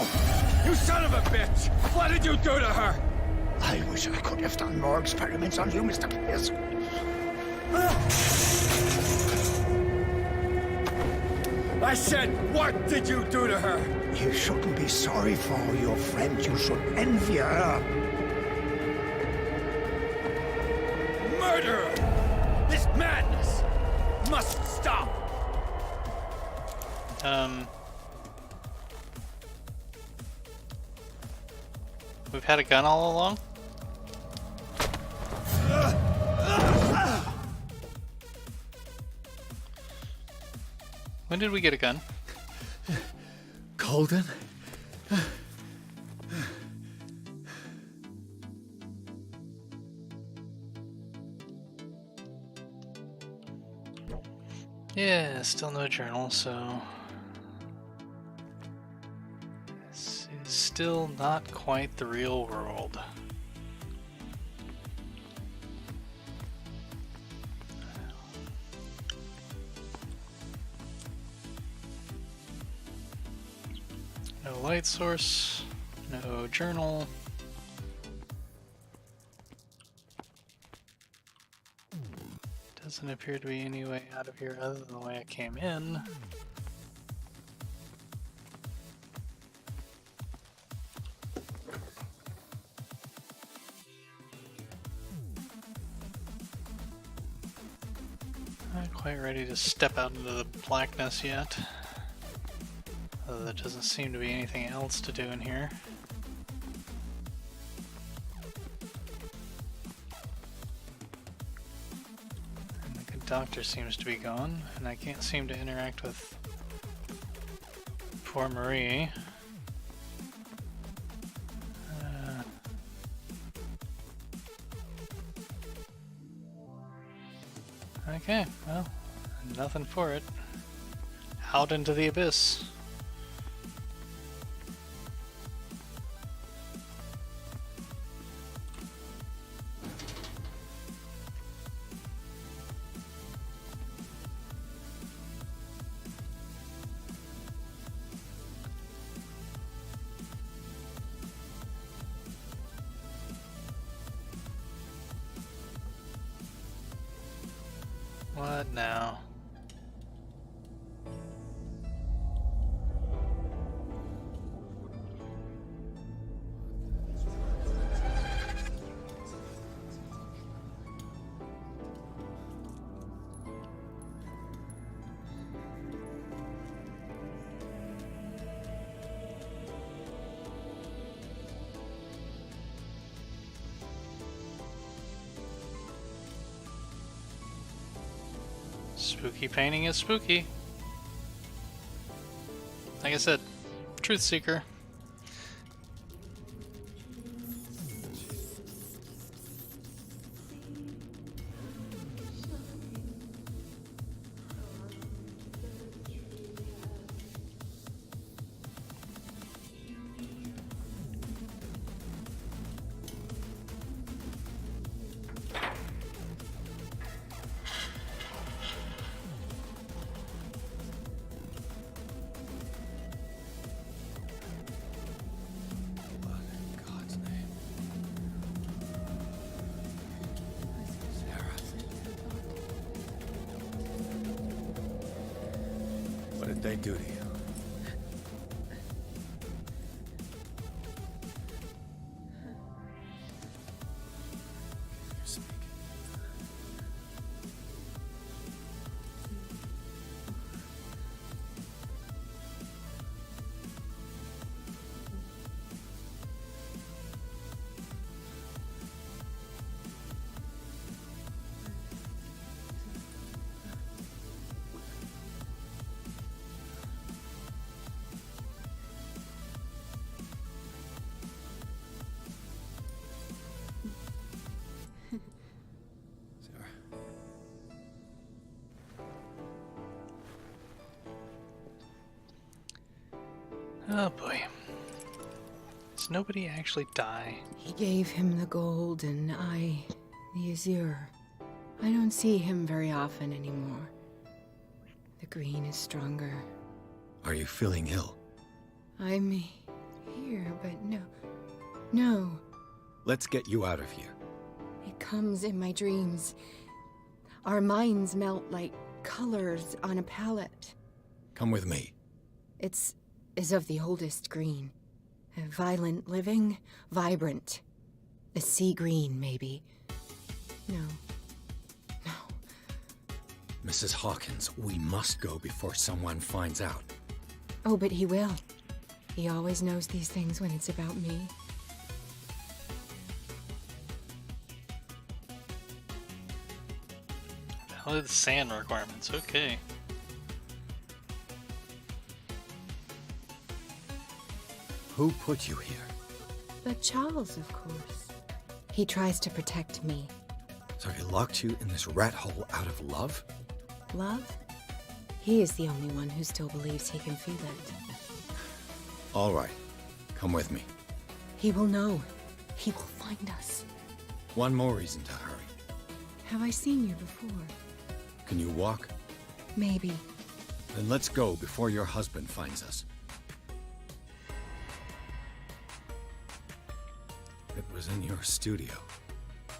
You son of a bitch! What did you do to her? I wish I could have done more experiments on you, Mr. Pierce. I said, what did you do to her? You shouldn't be sorry for your friend. You should envy her. Murderer! This madness must stop! We've had a gun all along? When did we get a gun? Colden? Yeah, still no journal, so... This is still not quite the real world. No light source, no journal. Doesn't appear to be any way out of here other than the way I came in. Not quite ready to step out into the blackness yet. Although there doesn't seem to be anything else to do in here. And the good doctor seems to be gone, and I can't seem to interact with poor Marie. Okay, well, nothing for it. Out into the abyss. What now? Spooky painting is spooky. Like I said, truth seeker. What in God's name? Sarah. What did they do to you? You're speaking. Oh boy. Does nobody actually die? He gave him the gold and I, the azure. I don't see him very often anymore. The green is stronger. Are you feeling ill? I'm here, but no. No. Let's get you out of here. It comes in my dreams. Our minds melt like colors on a palette. Come with me. It's of the oldest green. A violent living, vibrant. A sea green, maybe. No. No. Mrs. Hawkins, we must go before someone finds out. Oh, but he will. He always knows these things when it's about me. Valid sand requirements, okay. Who put you here? But Charles, of course. He tries to protect me. So he locked you in this rat hole out of love? Love? He is the only one who still believes he can feel it. All right. Come with me. He will know. He will find us. One more reason to hurry. Have I seen you before? Can you walk? Maybe. Then let's go before your husband finds us. It was in your studio.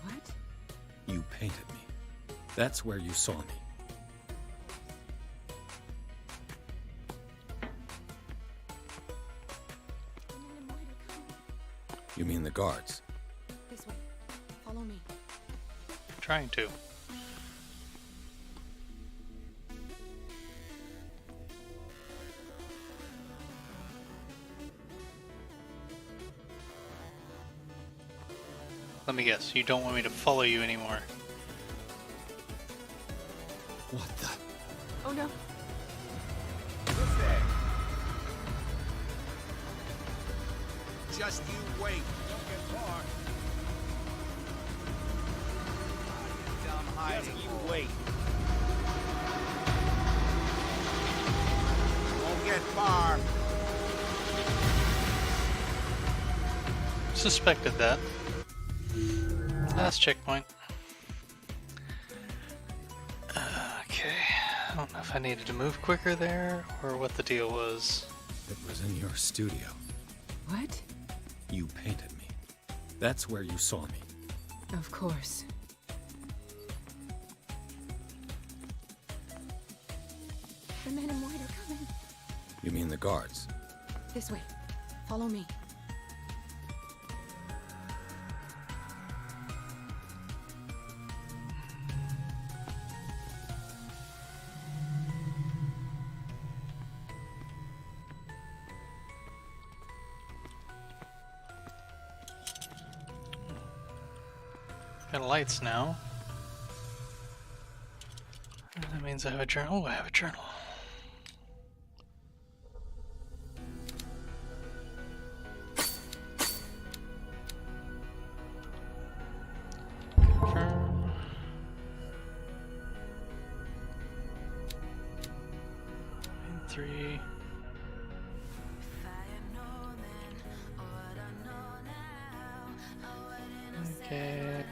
What? You painted me. That's where you saw me. You mean the guards? This way. Follow me. Trying to. Let me guess, you don't want me to follow you anymore. What the? Oh no. Just you wait. Don't get far. Dumb hiding. Just you wait. Won't get far. Suspected that. Last checkpoint. Okay, I don't know if I needed to move quicker there or what the deal was. It was in your studio. What? You painted me. That's where you saw me. Of course. The men in white are coming. You mean the guards? This way. Follow me. Got lights now. That means I have a journal. Oh, I have a journal. Confirm. And 3. Okay.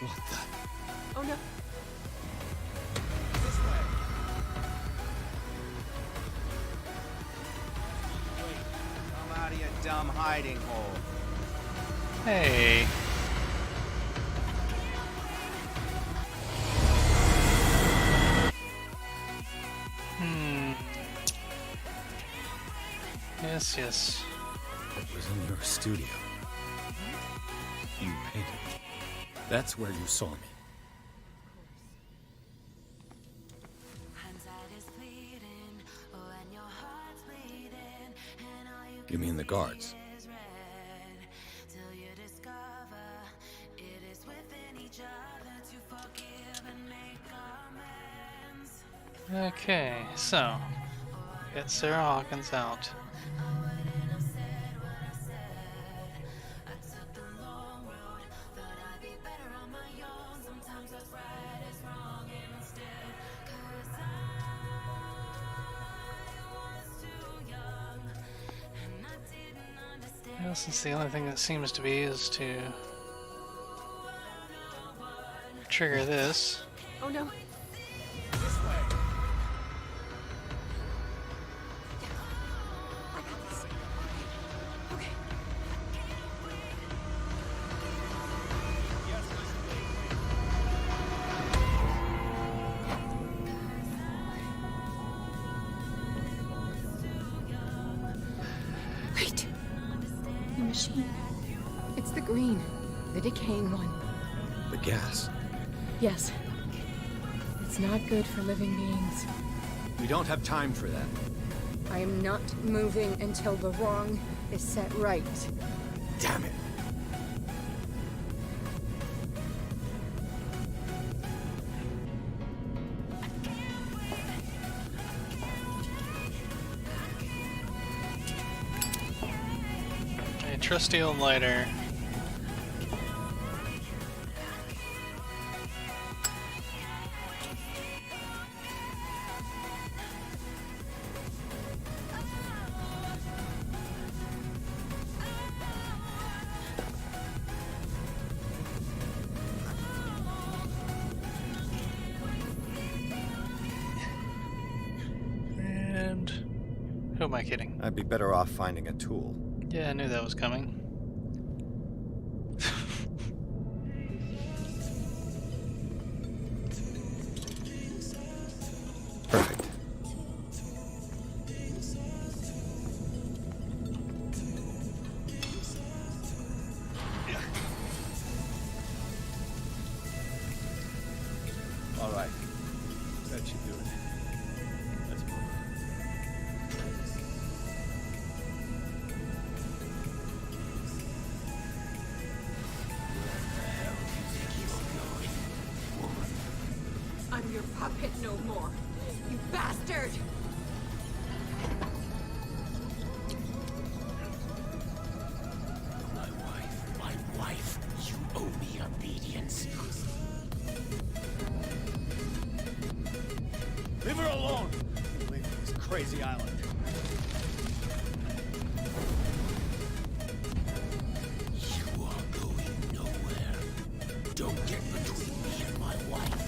What the? Oh no. This way. Come out of your dumb hiding hole. Hey. Yes, yes. It was in your studio. You painted me. That's where you saw me. You mean the guards? Okay, so get Sarah Hawkins out. Well, since the only thing that seems to be is to trigger this. Oh no. Wait! The machine. It's the green. The decaying one. The gas. Yes. It's not good for living beings. We don't have time for that. I am not moving until the wrong is set right. Damn it. A trusty old lighter. And who am I kidding? I'd be better off finding a tool. Yeah, I knew that was coming. Perfect. All right. That should do it. Let's move. I'm your puppet no more. You bastard! My wife, you owe me obedience. Leave her alone! Leave this crazy island. You are going nowhere. Don't get between me and my wife.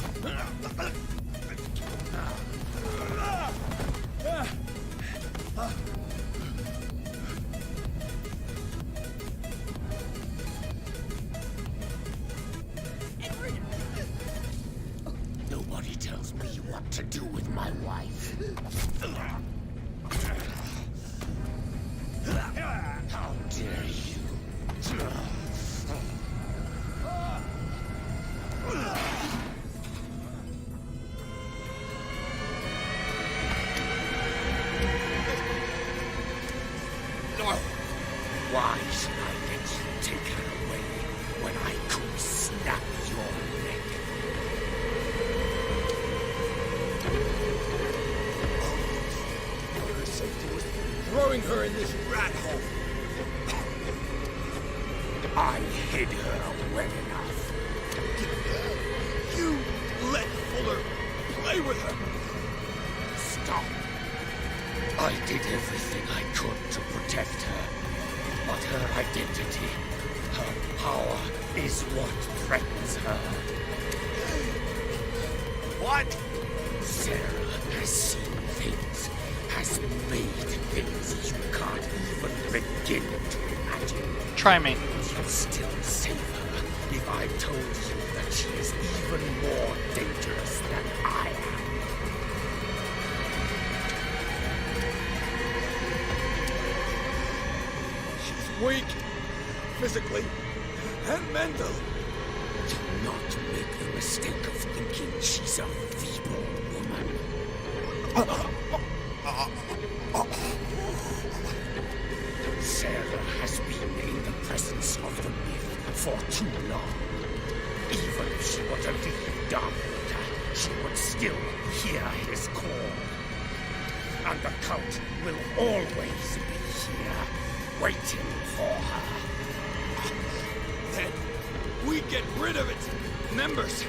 Nobody tells me what to do with my wife. How dare you? No! Why should I let you take her away when I could snap your neck? Her safety was throwing her in this rat hole. I hid her well enough. You let Fuller play with her. Stop. I did everything I could to protect her. But her identity, her power, is what threatens her. What? Sarah has seen things, has made things you can't even begin to imagine. Try me. You'd still save her if I told you that she is even more dangerous than I am. She's weak. Physically. And mentally. Do not make the mistake of thinking she's a feeble woman. Sarah has been in the presence of the myth for too long. Even if she were to leave Darkwater, she would still still hear his call. And the cult will always be here, waiting for her. Then we get rid of its members.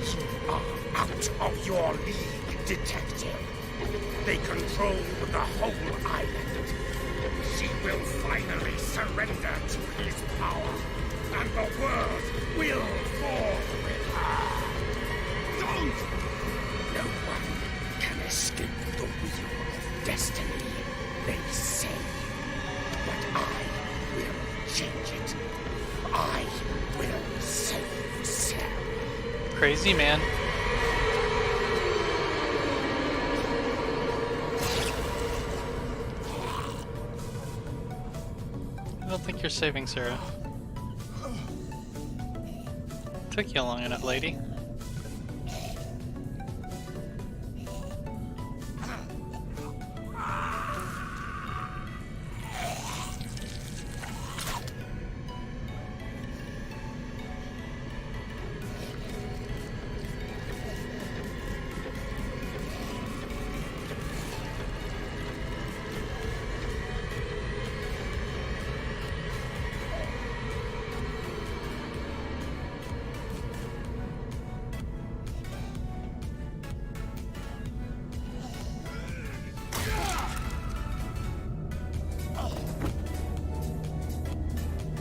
You are out of your league, detective. They control the whole island. She will finally surrender to his power, and the world will fall with her. Don't! No one can escape the wheel of destiny, they say. But I will change it. I will save Sarah. Crazy man. I don't think you're saving Sarah. Took you long enough, lady.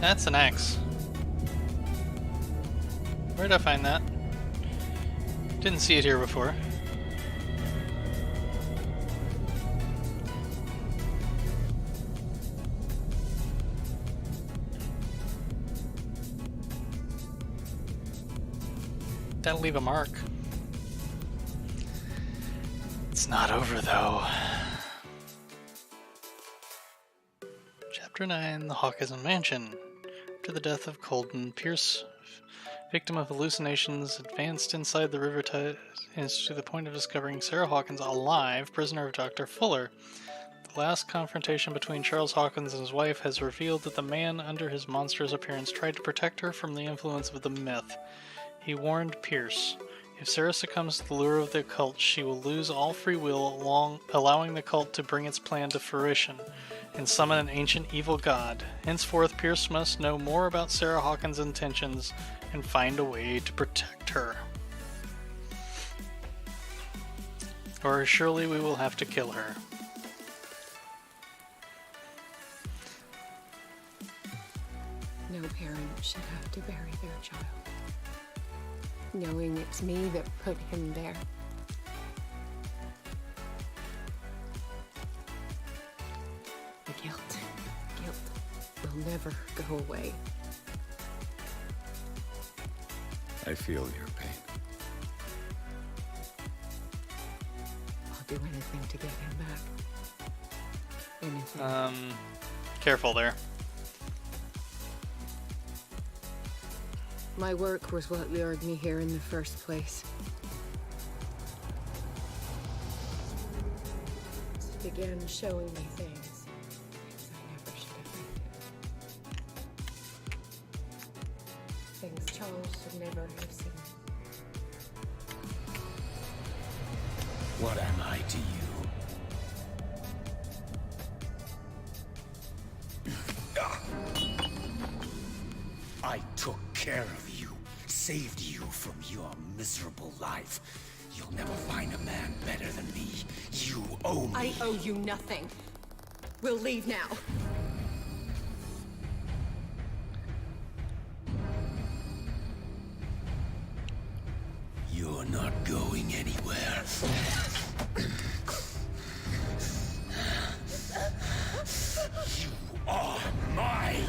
That's an axe. Where'd I find that? Didn't see it here before. That'll leave a mark. It's not over though. Chapter 9, The Hawkinson Mansion. After the death of Colden, Pierce, victim of hallucinations, advanced inside the river to the point of discovering Sarah Hawkins alive, prisoner of Dr. Fuller. The last confrontation between Charles Hawkins and his wife has revealed that the man under his monstrous appearance tried to protect her from the influence of the myth. He warned Pierce, if Sarah succumbs to the lure of the occult, she will lose all free will, allowing the cult to bring its plan to fruition and summon an ancient evil god. Henceforth, Pierce must know more about Sarah Hawkins' intentions and find a way to protect her. Or surely we will have to kill her. No parent should have to bury their child, knowing it's me that put him there. The guilt will never go away. I feel your pain. I'll do anything to get him back. Anything. Careful there. My work was what lured me here in the first place. It began showing me things I never should have seen. Things Charles should never have seen. What am I to you? I took care of you, saved you from your miserable life. You'll never find a man better than me. You owe me. I owe you nothing. We'll leave now. You're not going anywhere. You are mine.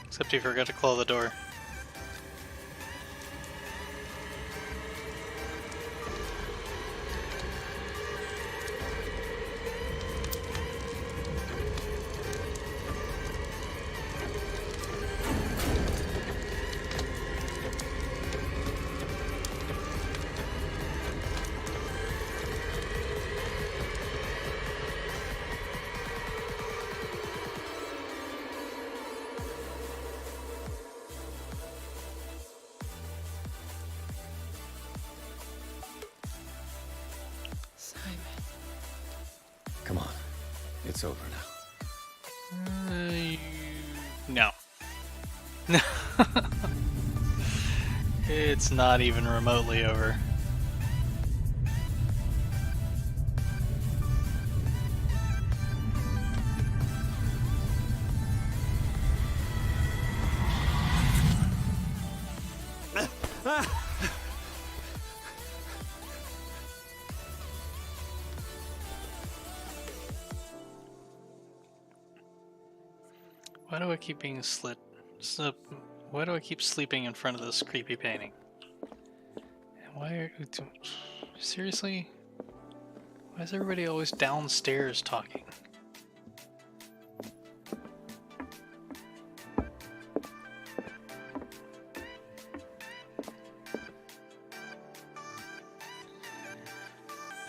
Except you forgot to close the door. it's over now. No. It's not even remotely over. Why do I keep being slit? Why do I keep sleeping in front of this creepy painting? And why are... Seriously? Why is everybody always downstairs talking?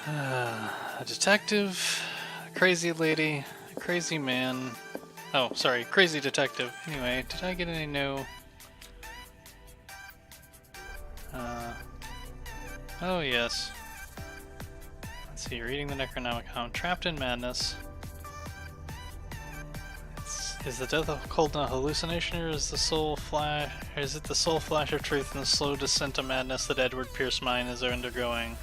A detective, a crazy lady, a crazy man. Oh, sorry, crazy detective. Anyway, did I get any new... Oh, yes. Let's see, reading the Necronomicon. Trapped in madness. Is the death of Coldna a hallucination, or is the soul flash? Or is it the soul flash of truth and the slow descent to madness that Edward Pierce Mine is undergoing?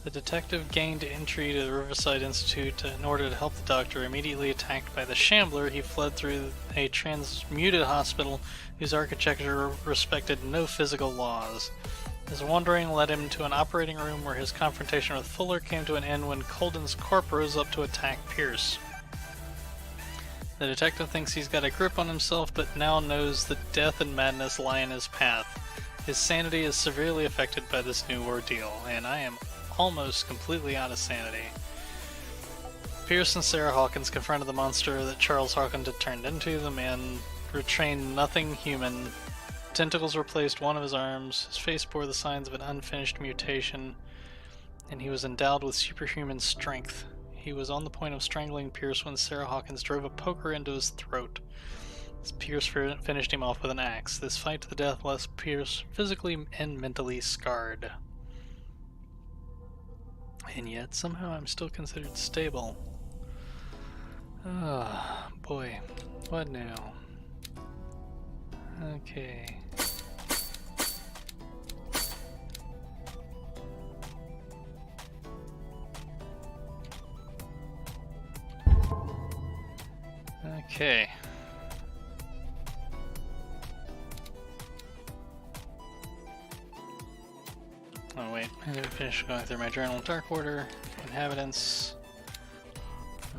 The detective gained entry to the Riverside Institute in order to help the doctor. Immediately attacked by the Shambler, he fled through a transmuted hospital whose architecture respected no physical laws. His wandering led him to an operating room where his confrontation with Fuller came to an end when Colden's corp rose up to attack Pierce. The detective thinks he's got a grip on himself, but now knows that death and madness lie in his path. His sanity is severely affected by this new ordeal, and I am almost completely out of sanity. Pierce and Sarah Hawkins confronted the monster that Charles Hawkins had turned into. The man retrained nothing human. Tentacles replaced one of his arms. His face bore the signs of an unfinished mutation, and he was endowed with superhuman strength. He was on the point of strangling Pierce when Sarah Hawkins drove a poker into his throat. Pierce finished him off with an axe. This fight to the death left Pierce physically and mentally scarred. And yet, somehow I'm still considered stable. Ah, boy. What now? Okay. Okay. Oh wait, I didn't finish going through my journal. Dark Order, Inhabitants,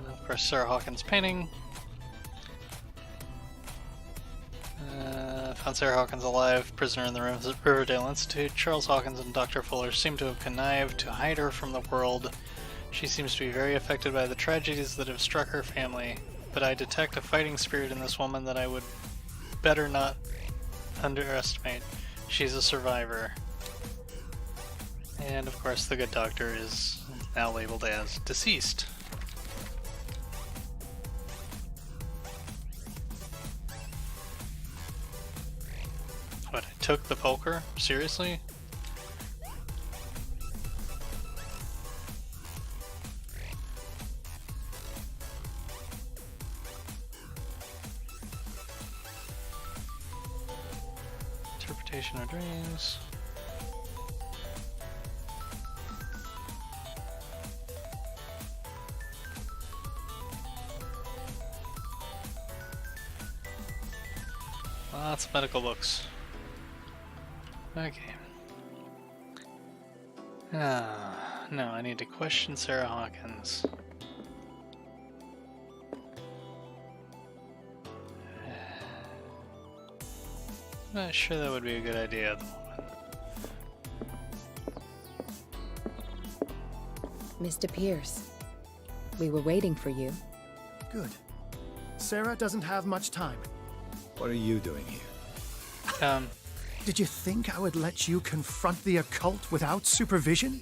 of course Sarah Hawkins' painting. Found Sarah Hawkins alive, prisoner in the Riverdale Institute. Charles Hawkins and Dr. Fuller seem to have connived to hide her from the world. She seems to be very affected by the tragedies that have struck her family, but I detect a fighting spirit in this woman that I would better not underestimate. She's a survivor. And of course the good doctor is now labeled as deceased. What, I took the poker? Seriously? Interpretation of dreams. Lots of medical books. Okay. No, I need to question Sarah Hawkins. I'm not sure that would be a good idea at the moment. Mr. Pierce, we were waiting for you. Good. Sarah doesn't have much time. What are you doing here? Did you think I would let you confront the occult without supervision?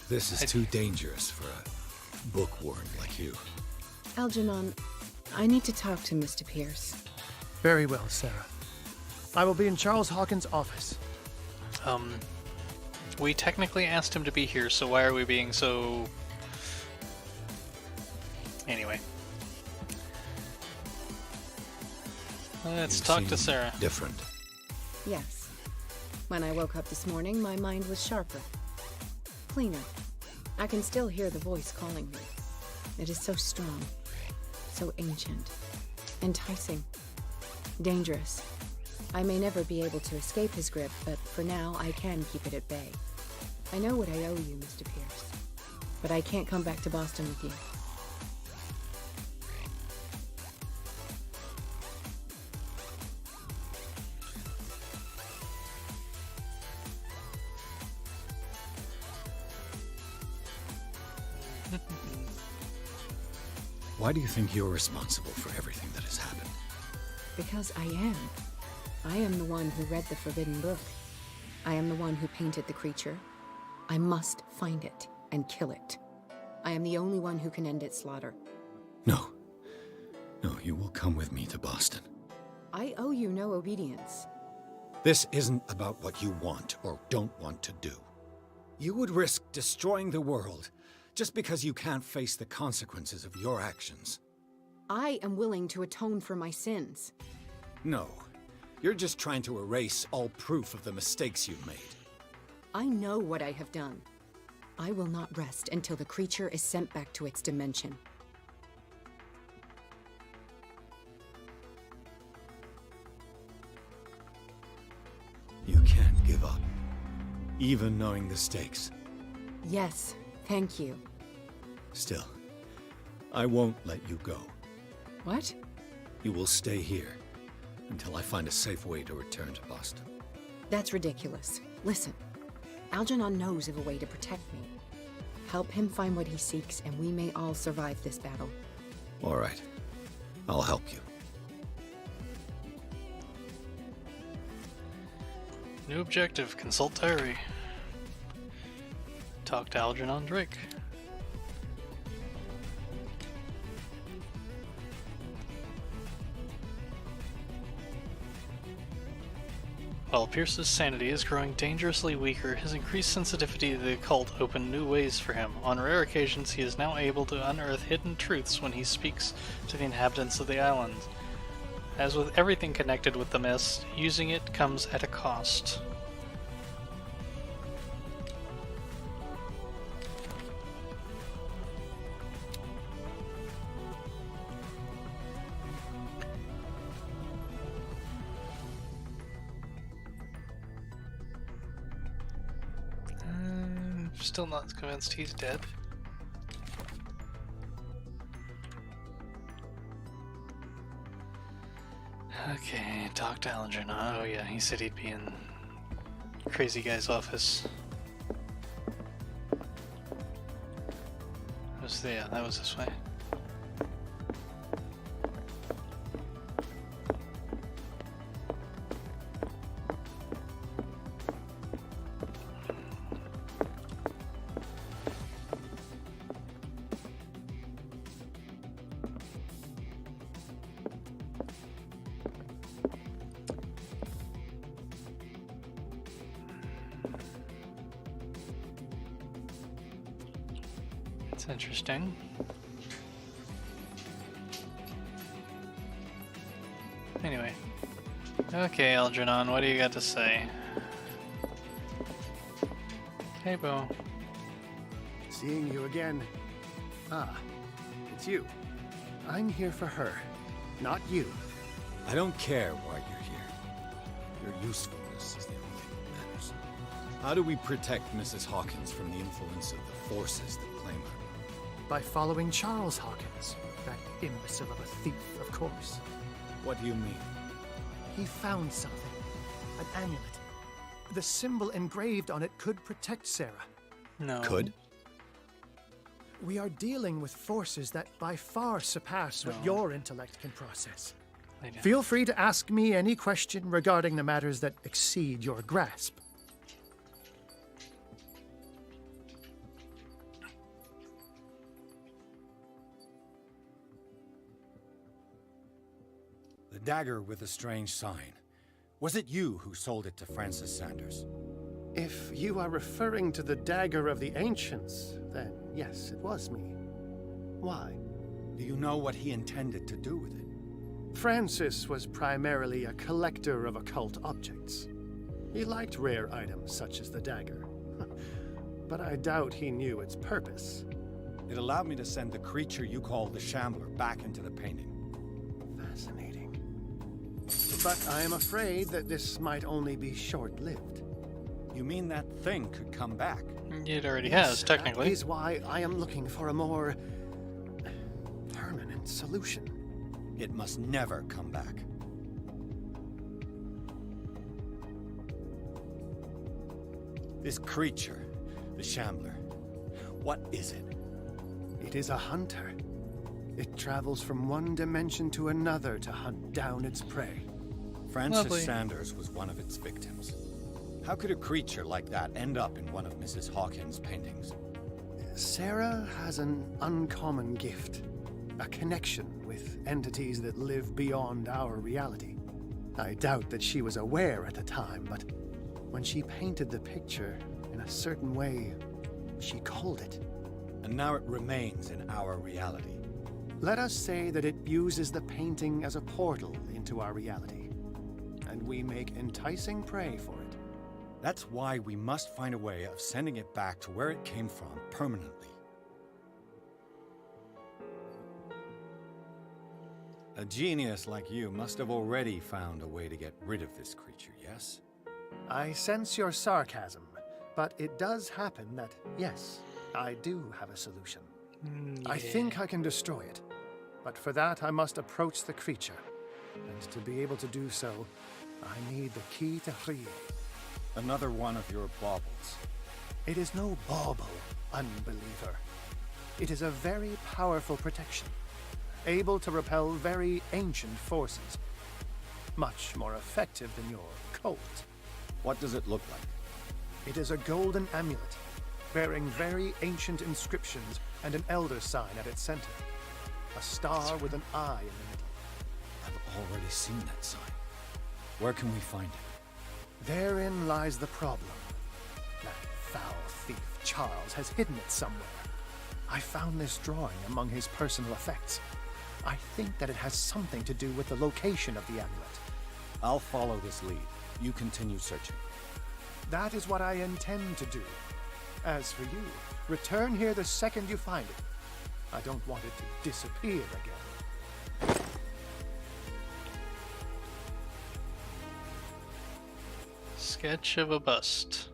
This is too dangerous for a bookworm like you. Algernon, I need to talk to Mr. Pierce. Very well, Sarah. I will be in Charles Hawkins' office. We technically asked him to be here, so why are we being so... Anyway. Let's You talk to seem Sarah. Different. Yes. When I woke up this morning, my mind was sharper. Cleaner. I can still hear the voice calling me. It is so strong. So ancient. Enticing. Dangerous. I may never be able to escape his grip, but for now, I can keep it at bay. I know what I owe you, Mr. Pierce. But I can't come back to Boston with you. Why do you think you're responsible for everything that has happened? Because I am. I am the one who read the Forbidden Book. I am the one who painted the creature. I must find it and kill it. I am the only one who can end its slaughter. No. No, you will come with me to Boston. I owe you no obedience. This isn't about what you want or don't want to do. You would risk destroying the world just because you can't face the consequences of your actions. I am willing to atone for my sins. No. You're just trying to erase all proof of the mistakes you've made. I know what I have done. I will not rest until the creature is sent back to its dimension. You can't give up, even knowing the stakes. Yes, thank you. Still, I won't let you go. What? You will stay here until I find a safe way to return to Boston. That's ridiculous. Listen, Algernon knows of a way to protect me. Help him find what he seeks, and we may all survive this battle. All right. I'll help you. New objective, consult diary. Talk to Algernon Drake. While Pierce's sanity is growing dangerously weaker, his increased sensitivity to the occult opened new ways for him. On rare occasions, he is now able to unearth hidden truths when he speaks to the inhabitants of the island. As with everything connected with the mist, using it comes at a cost. Still not convinced he's dead. Okay, talk to Algernon. Oh yeah, he said he'd be in crazy guy's office. That was this way. That's interesting. Anyway. Okay, Algernon, what do you got to say? Hey, Bo. Seeing you again. Ah, it's you. I'm here for her, not you. I don't care why you're here. Your usefulness is the only thing that matters. How do we protect Mrs. Hawkins from the influence of the forces that claim her? By following Charles Hawkins, that imbecile of a thief, of course. What do you mean? He found something. An amulet. The symbol engraved on it could protect Sarah. No. Could? We are dealing with forces that by far surpass what your intellect can process. They don't. Feel free to ask me any question regarding the matters that exceed your grasp. The dagger with the strange sign. Was it you who sold it to Francis Sanders? If you are referring to the dagger of the ancients, then yes, it was me. Why? Do you know what he intended to do with it? Francis was primarily a collector of occult objects. He liked rare items such as the dagger. But I doubt he knew its purpose. It allowed me to send the creature you call the Shambler back into the painting. Fascinating. But I am afraid that this might only be short-lived. You mean that thing could come back? It already Yes, has, technically. That is why I am looking for a more permanent solution. It must never come back. This creature, the Shambler, what is it? It is a hunter. It travels from one dimension to another to hunt down its prey. Francis Lovely. Sanders was one of its victims. How could a creature like that end up in one of Mrs. Hawkins' paintings? Sarah has an uncommon gift. A connection with entities that live beyond our reality. I doubt that she was aware at the time, but when she painted the picture in a certain way, she called it. And now it remains in our reality. Let us say that it uses the painting as a portal into our reality, and we make enticing prey for it. That's why we must find a way of sending it back to where it came from permanently. A genius like you must have already found a way to get rid of this creature, yes? I sense your sarcasm, but it does happen that, yes, I do have a solution. I think I can destroy it, but for that I must approach the creature. And to be able to do so, I need the key to Rie. Another one of your baubles. It is no bauble, unbeliever. It is a very powerful protection, able to repel very ancient forces. Much more effective than your cult. What does it look like? It is a golden amulet, bearing very ancient inscriptions and an elder sign at its center. A star with an eye in the middle. I've already seen that sign. Where can we find it? Therein lies the problem. That foul thief, Charles, has hidden it somewhere. I found this drawing among his personal effects. I think that it has something to do with the location of the amulet. I'll follow this lead. You continue searching. That is what I intend to do. As for you, return here the second you find it. I don't want it to disappear again. Sketch of a bust.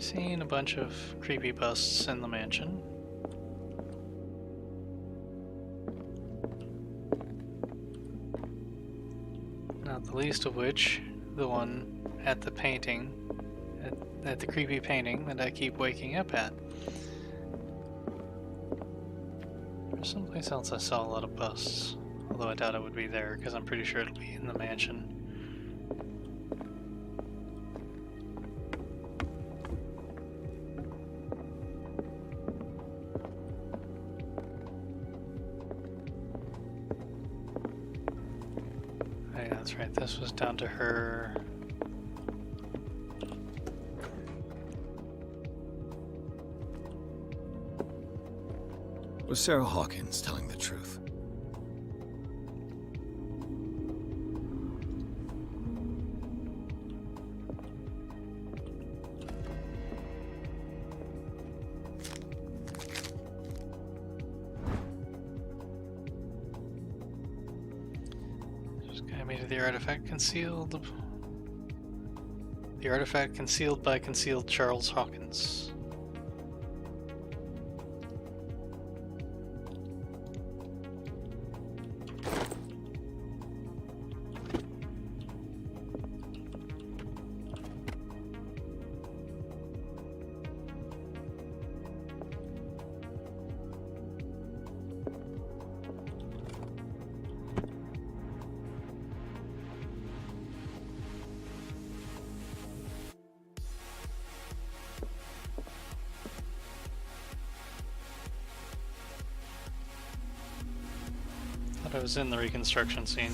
Seen a bunch of creepy busts in the mansion. Not the least of which, the one at the painting, at the creepy painting that I keep waking up at. There's someplace else I saw a lot of busts, although I doubt it would be there because I'm pretty sure it'll be in the mansion. That's right, this was down to her. Was Sarah Hawkins telling the truth? The artifact concealed. The artifact concealed by concealed Charles Hawkins. Thought I was in the reconstruction scene.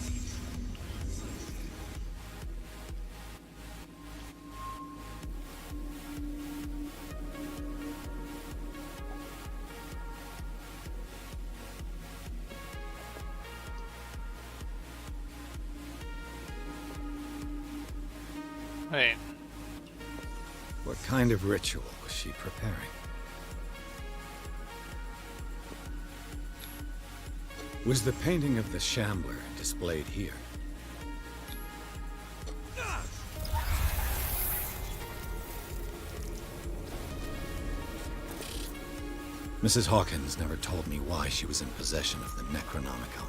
Wait. What kind of ritual was she preparing? Was the painting of the Shambler displayed here? Mrs. Hawkins never told me why she was in possession of the Necronomicon.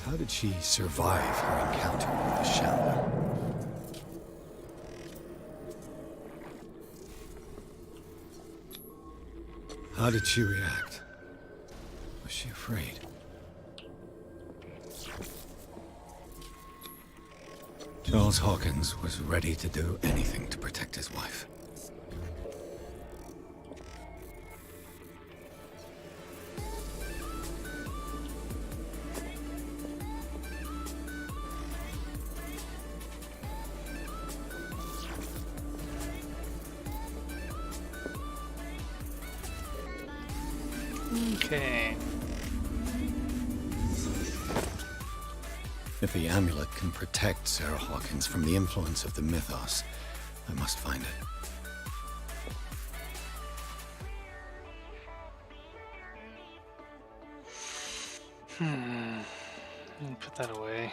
How did she survive her encounter with the Shambler? How did she react? Was she afraid? Charles Hawkins was ready to do anything to protect his wife. Okay. If the amulet can protect Sarah Hawkins from the influence of the mythos, I must find it. Put that away.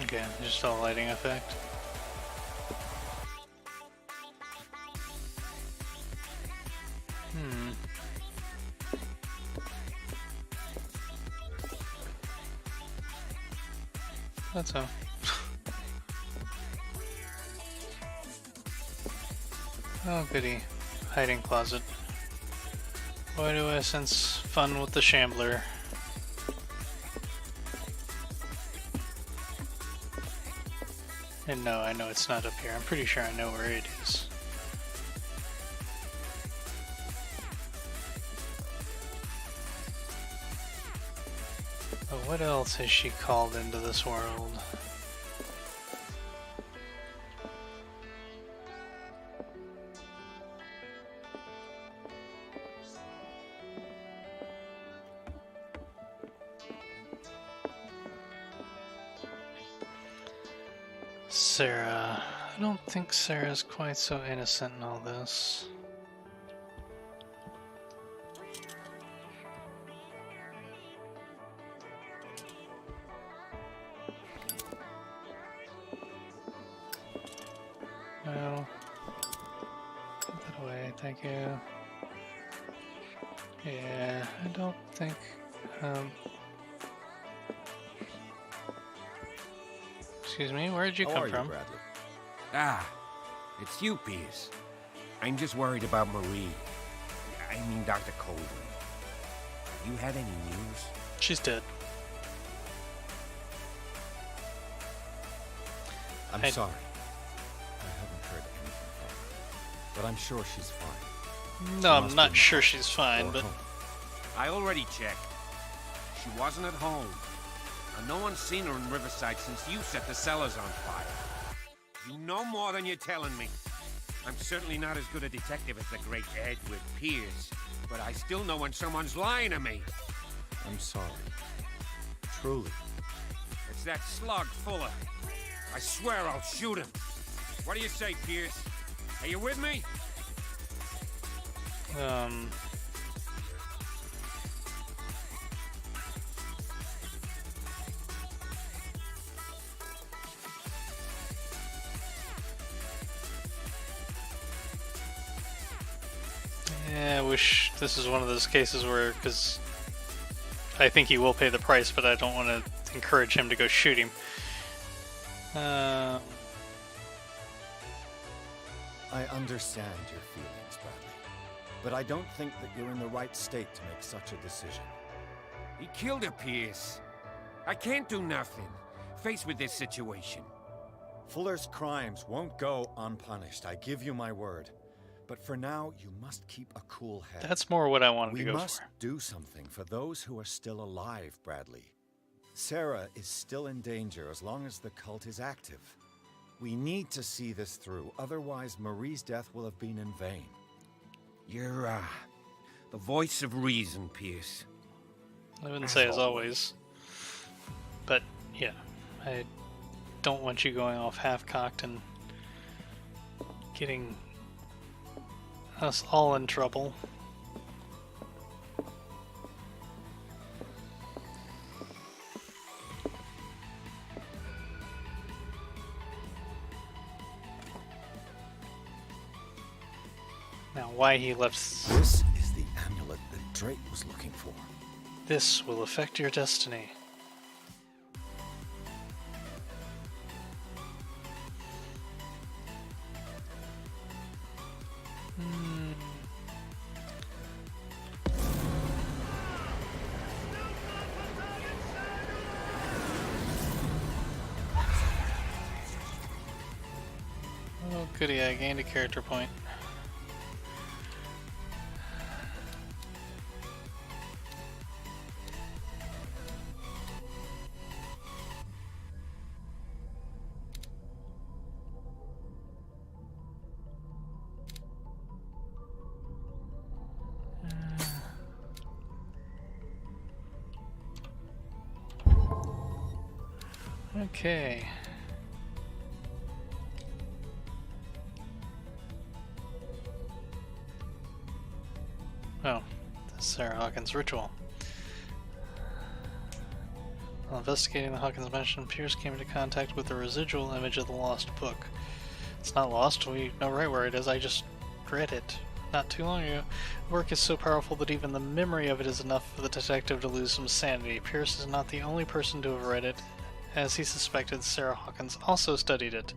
Okay, just a lighting effect. That's all. Oh goody. Hiding closet. Why do I sense fun with the Shambler? And no, I know it's not up here. I'm pretty sure I know where it is. But what else has she called into this world? Sarah. I don't think Sarah's quite so innocent in all this. No. Put that away, thank you. Yeah, I don't think, excuse me, where did you How come are from? you, Bradley? Ah, it's you, Pierce. I'm just worried about Marie. I mean, Dr. Coldman. You had any news? She's dead. I'm I- sorry. I haven't heard anything from her. But I'm sure she's fine. No, I'm must not be sure home she's fine, or but home. I already checked. She wasn't at home. And no one's seen her in Riverside since you set the cellars on fire. You know more than you're telling me. I'm certainly not as good a detective as the great Edward Pierce, but I still know when someone's lying to me. I'm sorry. Truly. It's that slug Fuller. I swear I'll shoot him. What do you say, Pierce? Are you with me? yeah, I wish this is one of those cases where, because I think he will pay the price, but I don't want to encourage him to go shoot him. I understand your feelings, Bradley, but I don't think that you're in the right state to make such a decision. He killed her, Pierce. I can't do nothing, faced with this situation. Fuller's crimes won't go unpunished, I give you my word. But for now, you must keep a cool head. That's more what I wanted to We go must for. do something for those who are still alive, Bradley. Sarah is still in danger as long as the cult is active. We need to see this through, otherwise Marie's death will have been in vain. You're, the voice of reason, Pierce. I wouldn't say as always. But, yeah. I don't want you going off half-cocked and getting us all in trouble. Now, why he left... This is the amulet that Drake was looking for. This will affect your destiny. Oh, goody, I gained a character point. Okay. Oh, the Sarah Hawkins ritual. While investigating the Hawkins mansion, Pierce came into contact with the residual image of the lost book. It's not lost, we know right where it is, I just read it not too long ago. The work is so powerful that even the memory of it is enough for the detective to lose some sanity. Pierce is not the only person to have read it. As he suspected, Sarah Hawkins also studied it.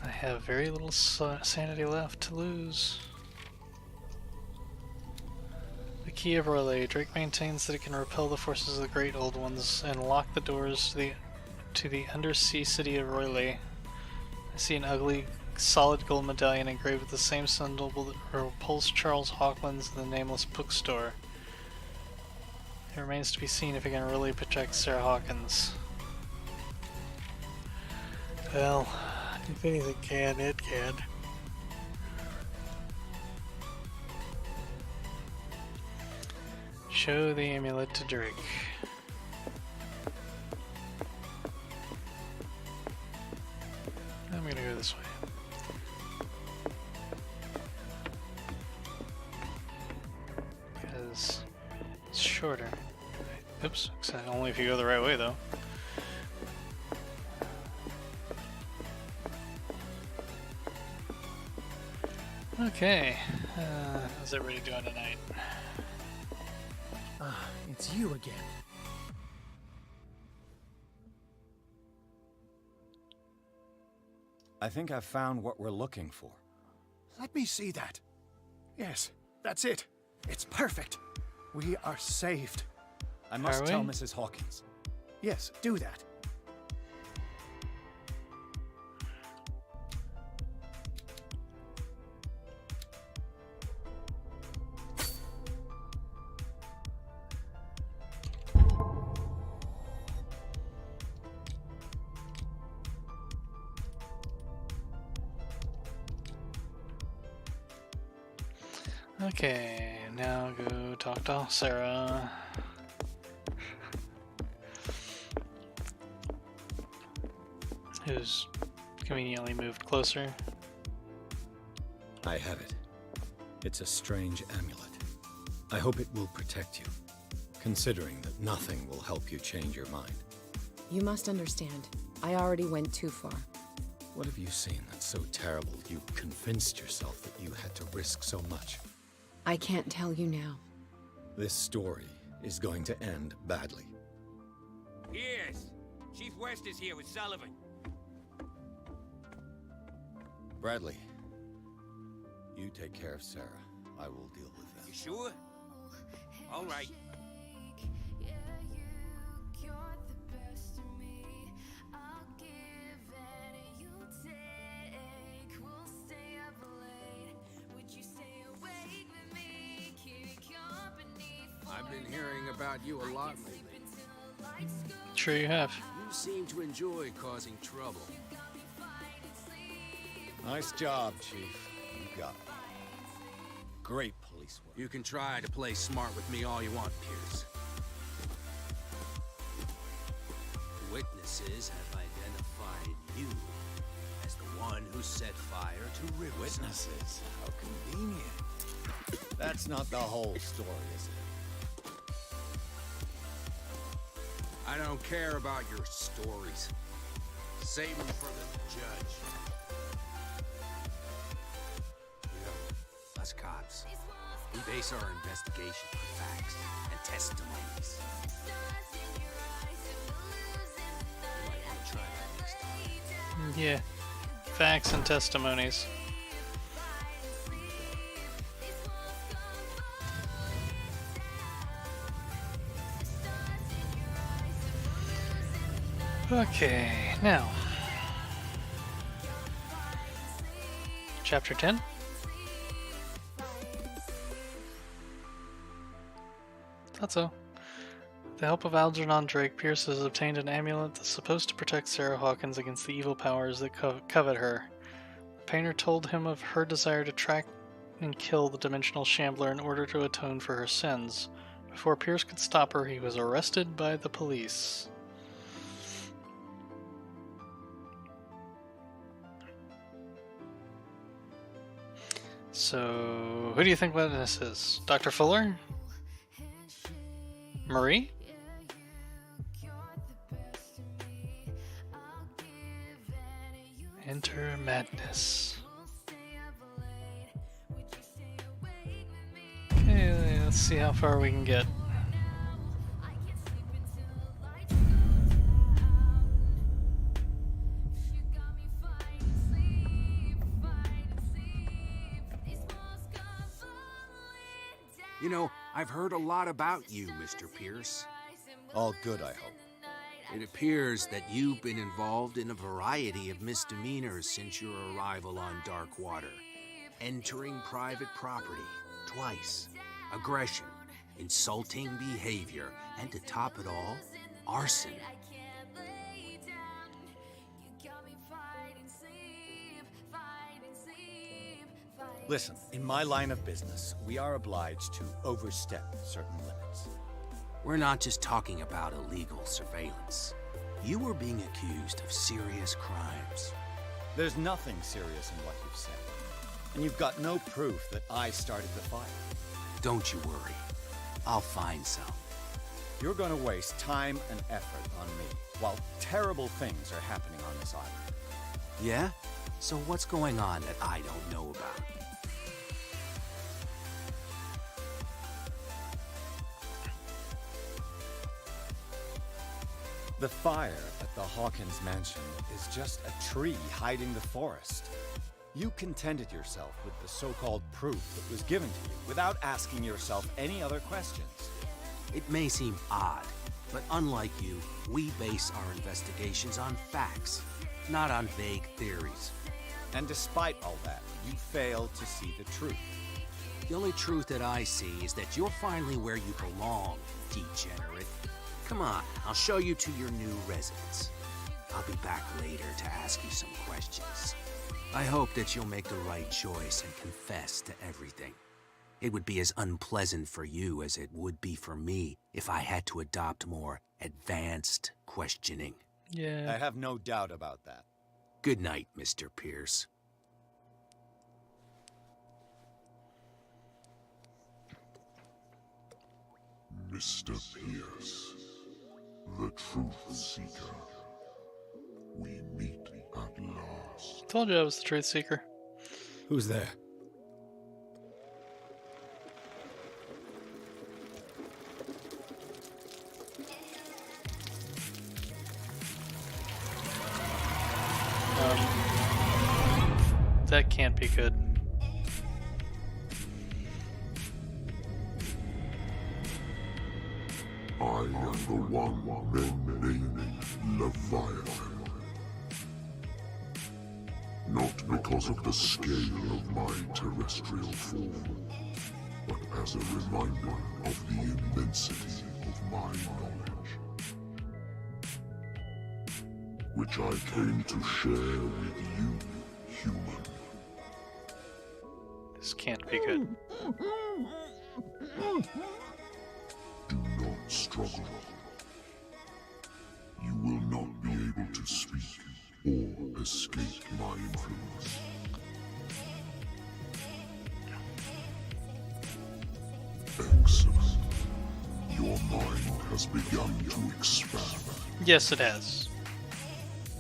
I have very little sanity left to lose. The key of Relay. Drake maintains that it can repel the forces of the Great Old Ones and lock the doors to the undersea city of Relay. I see an ugly, solid gold medallion engraved with the same symbol that repulsed Charles Hawkins in the Nameless bookstore. It remains to be seen if it can really protect Sarah Hawkins. Well, if anything can, it can. Show the amulet to Drake. I'm gonna go this way. Because it's shorter. Oops, only if you go the right way though. Okay, how's everybody doing tonight? It's you again. I think I've found what we're looking for. Let me see that. Yes, that's it. It's perfect. We are saved. I must Are tell we? Mrs. Hawkins. Yes, do that. Okay, now go talk to Sarah. Who's conveniently moved closer. I have it. It's a strange amulet. I hope it will protect you, considering that nothing will help you change your mind. You must understand, I already went too far. What have you seen that's so terrible you convinced yourself that you had to risk so much? I can't tell you now. This story is going to end badly. Pierce! Chief West is here with Sullivan. Bradley, you take care of Sarah. I will deal with You them. sure? All right. I've been hearing about you a lot lately. Sure you have. You seem to enjoy causing trouble. Nice job, Chief. You got it. Great police work. You can try to play smart with me all you want, Pierce. Witnesses have identified you as the one who set fire to Riverside. Witnesses? How convenient. That's not the whole story, is it? I don't care about your stories. Save them for the judge. You know, us cops, we base our investigation on facts and testimonies. You might want to try that next time. Yeah. Facts and testimonies. Okay, now. Chapter 10. Thought so. With the help of Algernon Drake, Pierce has obtained an amulet that's supposed to protect Sarah Hawkins against the evil powers that covet her. Painter told him of her desire to track and kill the dimensional shambler in order to atone for her sins. Before Pierce could stop her, he was arrested by the police. So, who do you think witness is? Dr. Fuller? Marie? Enter madness. Okay, let's see how far we can get. You know, I've heard a lot about you, Mr. Pierce. All good, I hope. It appears that you've been involved in a variety of misdemeanors since your arrival on Darkwater. Entering private property, twice. Aggression, insulting behavior, and to top it all, arson. Listen, in my line of business, we are obliged to overstep certain limits. We're not just talking about illegal surveillance. You were being accused of serious crimes. There's nothing serious in what you've said. And you've got no proof that I started the fire. Don't you worry. I'll find some. You're going to waste time and effort on me, while terrible things are happening on this island. Yeah? So what's going on that I don't know about? The fire at the Hawkins mansion is just a tree hiding the forest. You contented yourself with the so-called proof that was given to you without asking yourself any other questions. It may seem odd, but unlike you, we base our investigations on facts, not on vague theories. And despite all that, you failed to see the truth. The only truth that I see is that you're finally where you belong, degenerate. Come on, I'll show you to your new residence. I'll be back later to ask you some questions. I hope that you'll make the right choice and confess to everything. It would be as unpleasant for you as it would be for me if I had to adopt more advanced questioning. Yeah. I have no doubt about that. Good night, Mr. Pierce. Mr. Pierce, the Truth Seeker. We meet at last. Told you I was the truth seeker. Who's there? That can't be good. I am the one men name Leviathan. Not because of the scale of my terrestrial form, but as a reminder of the immensity of my knowledge, which I came to share with you, human. This can't be good. Do not struggle. You will not be able to speak or escape my influence. Excellent. Your mind has begun to expand. Yes, it has.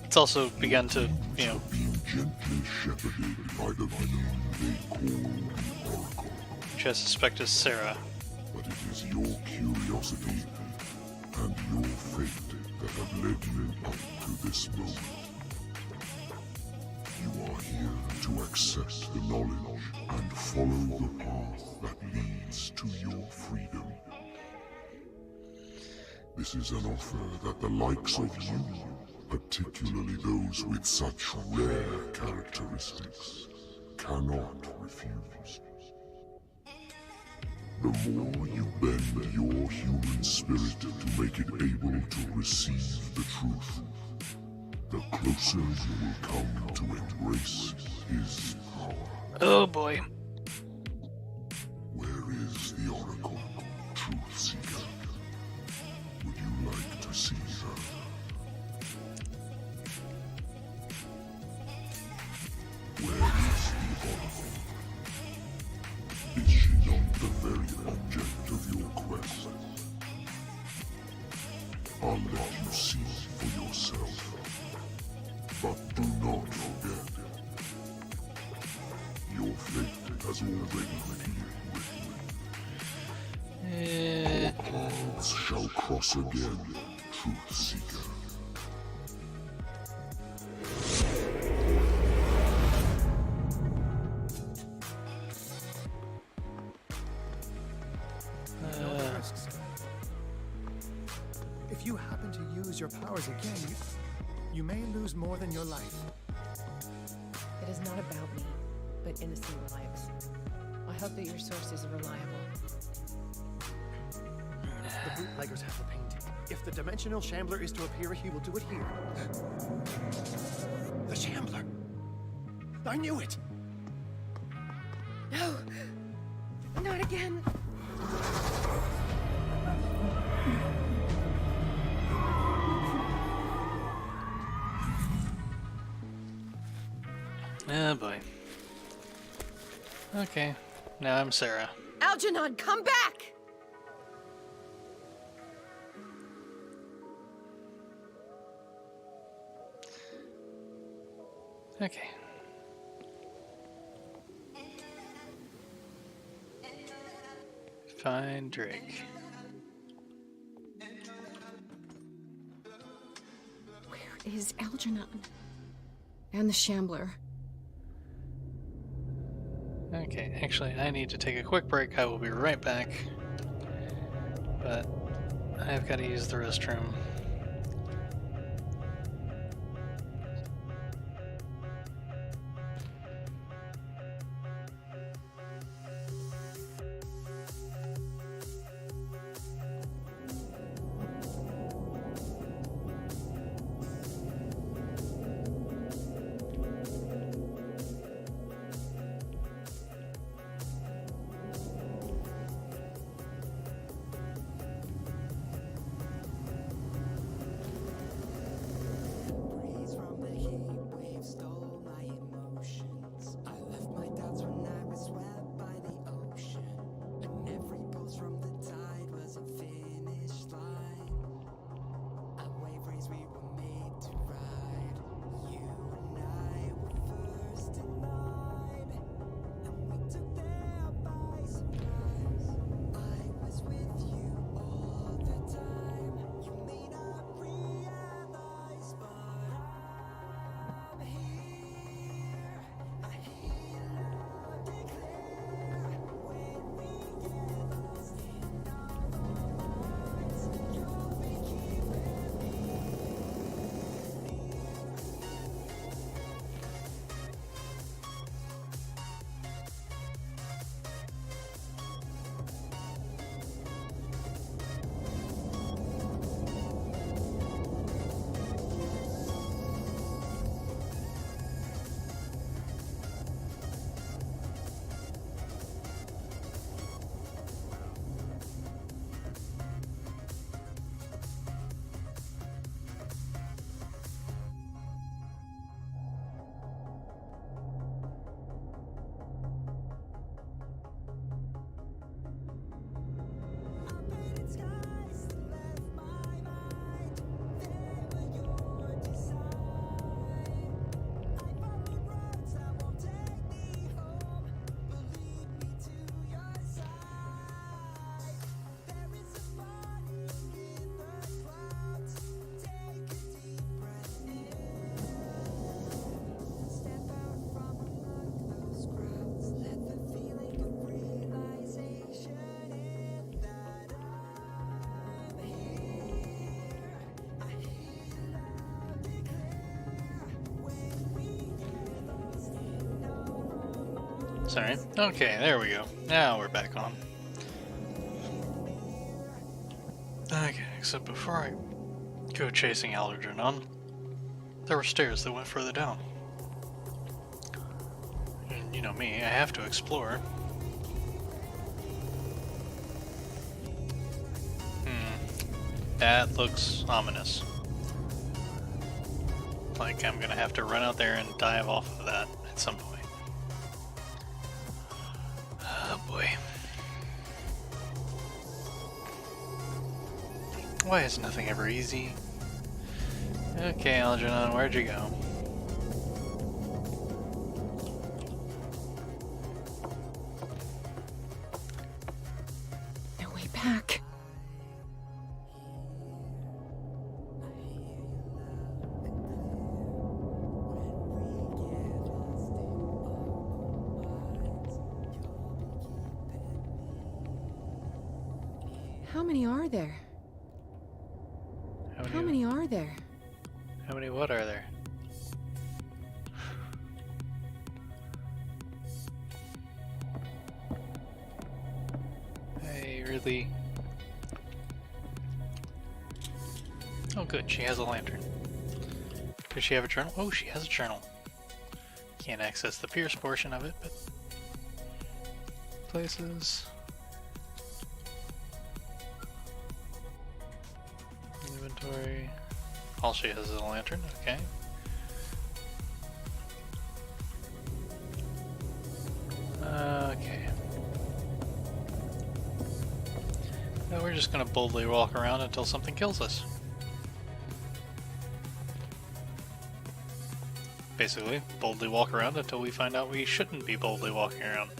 It's also begun to, you know, Being gently shepherded by the being they call the Oracle. which I suspect is Sarah. But it is your curiosity and your fate that have led you up to this moment. You are here to accept the knowledge and follow the path that leads to your freedom. This is an offer that the likes of you, particularly those with such rare characteristics, cannot refuse. The more you bend your human spirit to make it able to receive the truth, the closer you will come to embrace his power. Oh boy. Where is the Oracle, Truth Seeker? Would you like to see her? Where is the Oracle? Is she not the very object of your quest? I'll let you see for yourself. But do not forget, your fate has already been written. Our paths shall cross again, Truth Seeker. If you happen to use your powers again, you may lose more than your life. It is not about me, but innocent lives. I hope that your sources are reliable. The bootleggers have the painting. If the dimensional shambler is to appear, he will do it here. The shambler! I knew it! No! Not again! Oh boy. Okay, now I'm Sarah. Algernon, come back! Okay. Find Drake. Where is Algernon? And the shambler. Okay, actually, I need to take a quick break. I will be right back. But I've got to use the restroom. Sorry. Okay, there we go. Now we're back on. Okay, except before I go chasing Algernon, there were stairs that went further down. And you know me, I have to explore. That looks ominous. Like I'm gonna have to run out there and dive off of that at some point. Oh boy. Why is nothing ever easy? Okay, Algernon, where'd you go? No way back. How many are there? How many are there? How many what are there? Hey, really? Oh good, she has a lantern. Does she have a journal? Oh, she has a journal. Can't access the Pierce portion of it, but... Places... Inventory... All she has is a lantern, okay. Okay. Now we're just gonna boldly walk around until something kills us. Basically, boldly walk around until we find out we shouldn't be boldly walking around.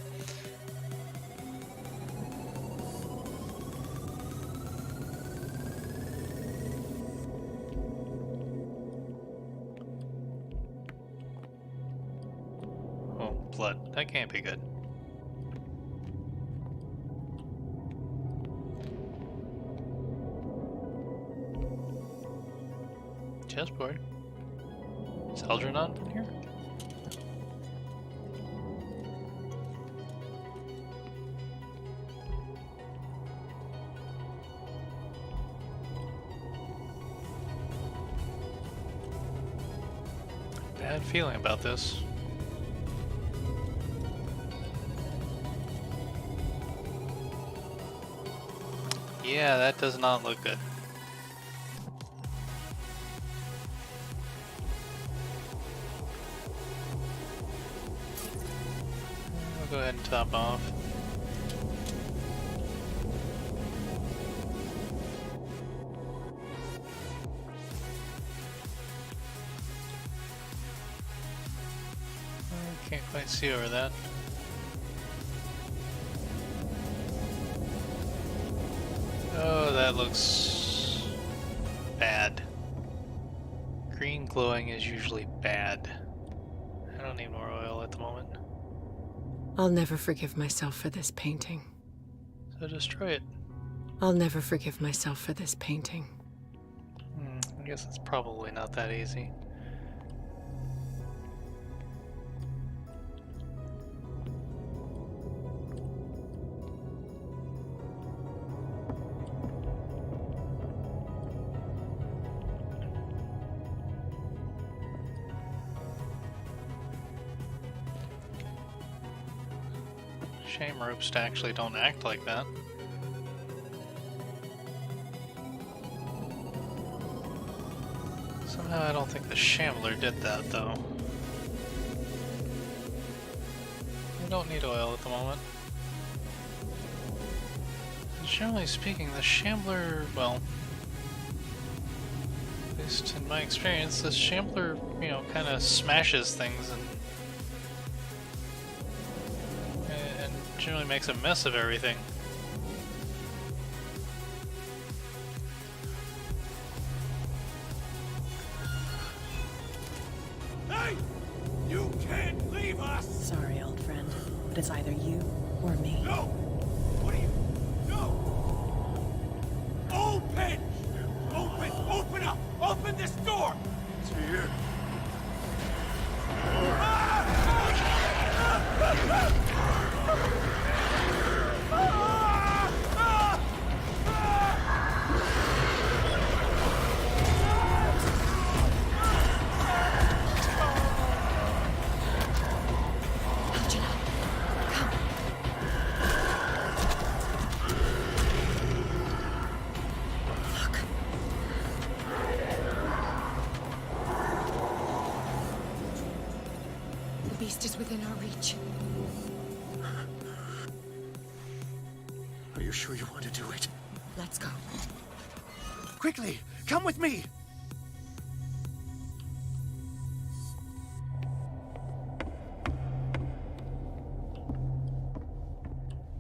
Oh, blood. That can't be good. Chessboard. Is Algernon in here? Bad feeling about this. Yeah, that does not look good. I'll go ahead and top off. I can't quite see over that. Oh, that looks bad. Green glowing is usually bad. I don't need more oil at the moment. I'll never forgive myself for this painting. So destroy it. I'll never forgive myself for this painting. I guess it's probably not that easy. Shame ropes actually don't act like that. Somehow I don't think the Shambler did that though. I don't need oil at the moment. Generally speaking, the Shambler, well, at least in my experience, the Shambler, you know, kind of smashes things and generally makes a mess of everything. Hey! You can't leave us! Sorry, old friend, but it's either you or me. No! What are you... No! Open! Open! Open up! Open this door! It's here. beast is within our reach. Are you sure you want to do it? Let's go. Quickly, come with me!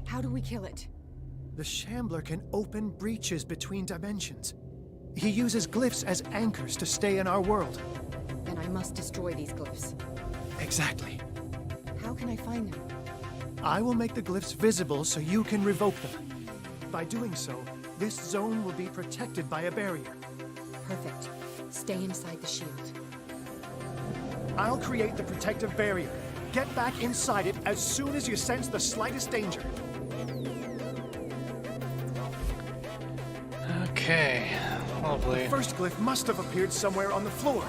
How do we kill it? The Shambler can open breaches between dimensions. He uses glyphs as anchors to stay in our world. Then I must destroy these glyphs. Exactly. How can I find them? I will make the glyphs visible so you can revoke them. By doing so, this zone will be protected by a barrier. Perfect. Stay inside the shield. I'll create the protective barrier. Get back inside it as soon as you sense the slightest danger. Okay, lovely. The first glyph must have appeared somewhere on the floor.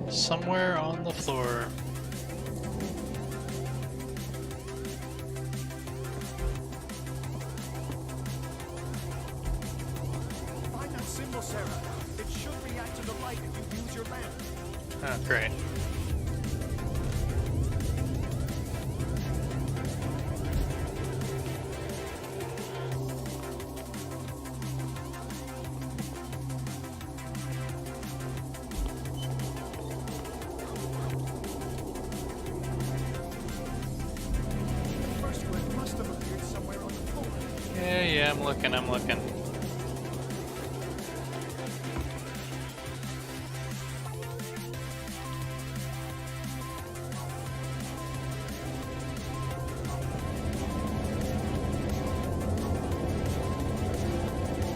Somewhere on the floor. Find that symbol, Sarah. It should react to the light if you use your lamp. Oh, great. First glyph must have appeared somewhere on the floor. Yeah, I'm looking.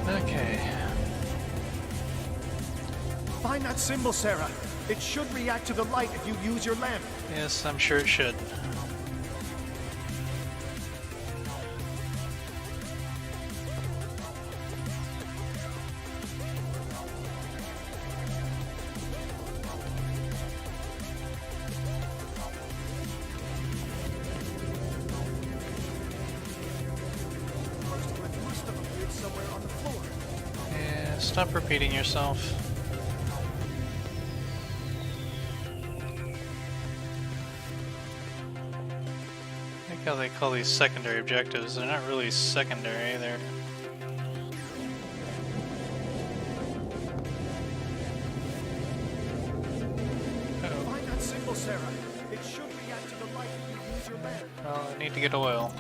Okay. Find that symbol, Sarah. It should react to the light if you use your lamp. Yes, I'm sure it should. First glyph must have appeared somewhere on the floor. Yeah, stop repeating yourself. I like how they call these secondary objectives. They're not really secondary, they're... Find that symbol, Sarah. It should react to the light if you use your lamp. Well, I need to get oil.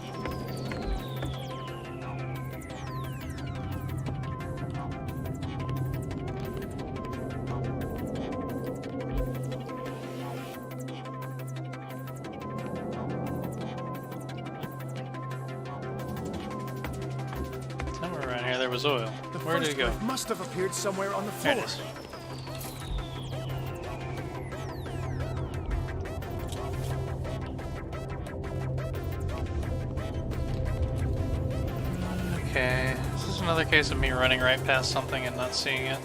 Somewhere around here there was oil. The Where did first it go? glyph must have appeared somewhere on the There floor. it is. Okay, this is another case of me running right past something and not seeing it.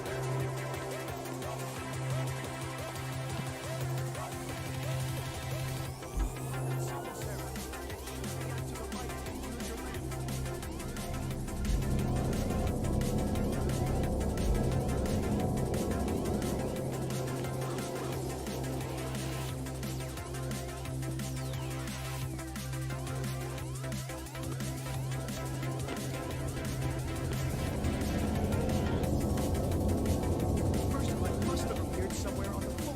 First glyph must have appeared somewhere on the floor.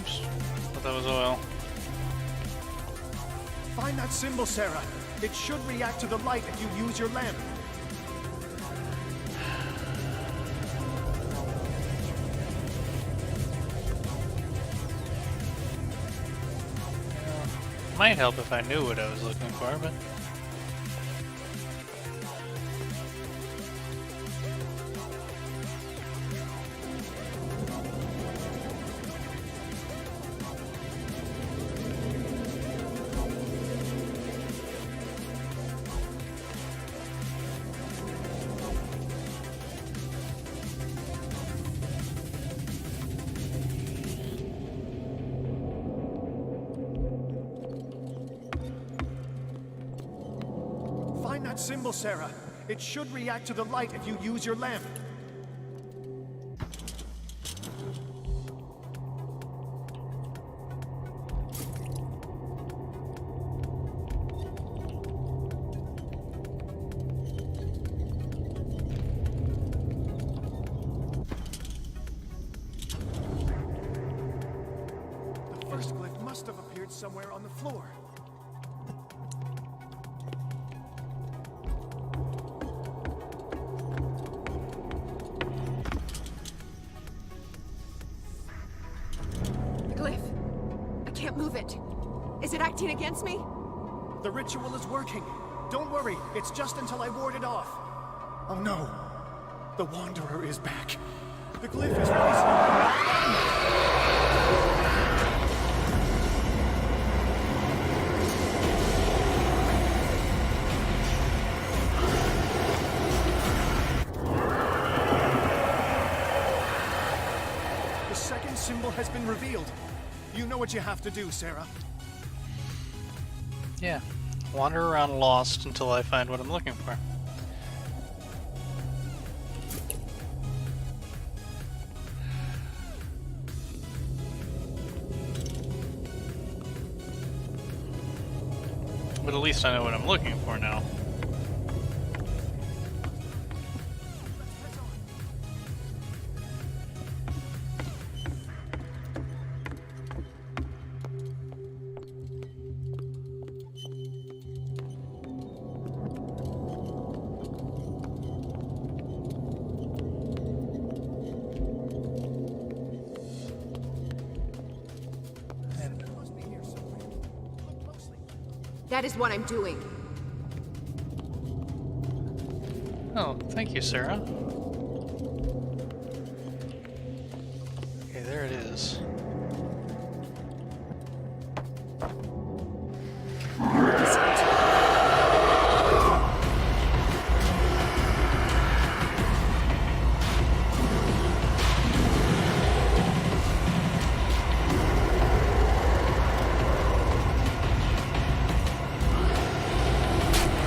Oops, thought that was oil. Find that symbol, Sarah. It should react to the light if you use your lamp. Might help if I knew what I was looking for, but... that symbol, Sarah. It should react to the light if you use your lamp. The first glyph must have appeared somewhere on the floor. The glyph. I can't move it. Is it acting against me? The ritual is working. Don't worry, it's just until I ward it off. Oh no. The Wanderer is back. The glyph is rising. The second symbol has been revealed. You know what you have to do, Sarah. Yeah. Wander around lost until I find what I'm looking for. But at least I know what I'm looking for now. That is what I'm doing. Oh, thank you, Sarah. Okay, there it is.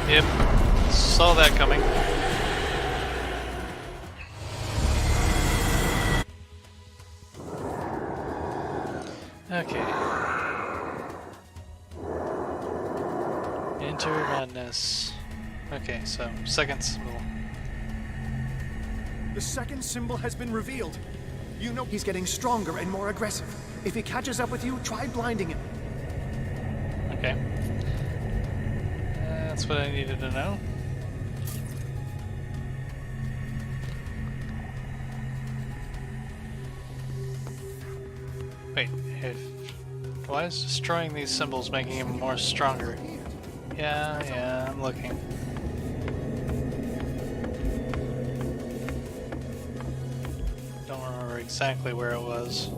Yep, saw that coming. Okay. Enter madness. Okay, so second symbol. The second symbol has been revealed. You know he's getting stronger and more aggressive. If he catches up with you, try blinding him. Okay. That's what I needed to know. Wait, why is destroying these symbols making him more stronger? Yeah, I'm looking. Don't remember exactly where it was.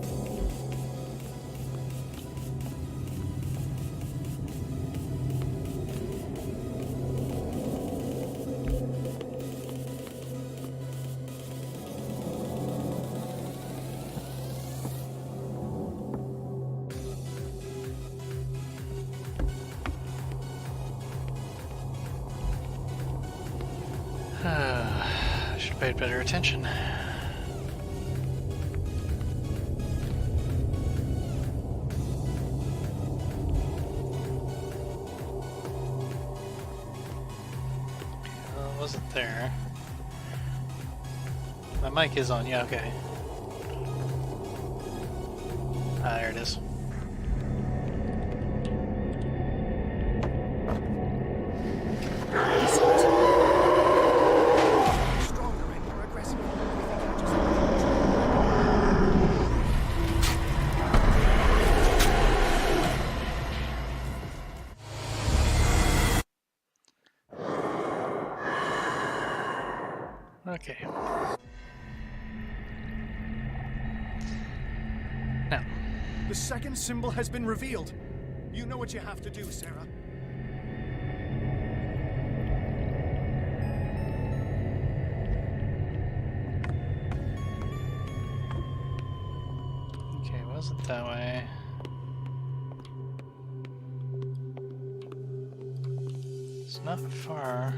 I should have paid better attention. Well, it wasn't there. My mic is on, yeah, okay. Ah, there it is. Okay. Now. The second symbol has been revealed. You know what you have to do, Sarah. Okay, it wasn't that way. It's not far.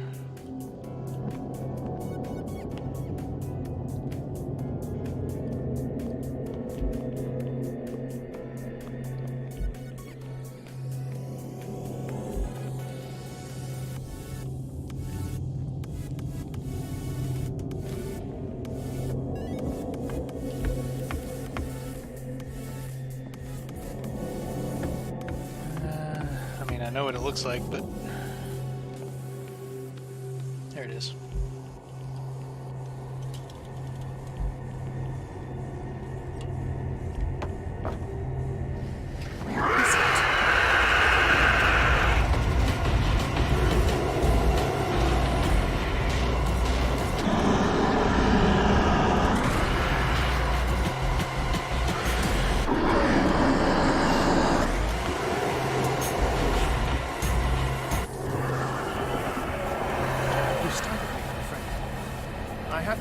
know what it looks like, but there it is.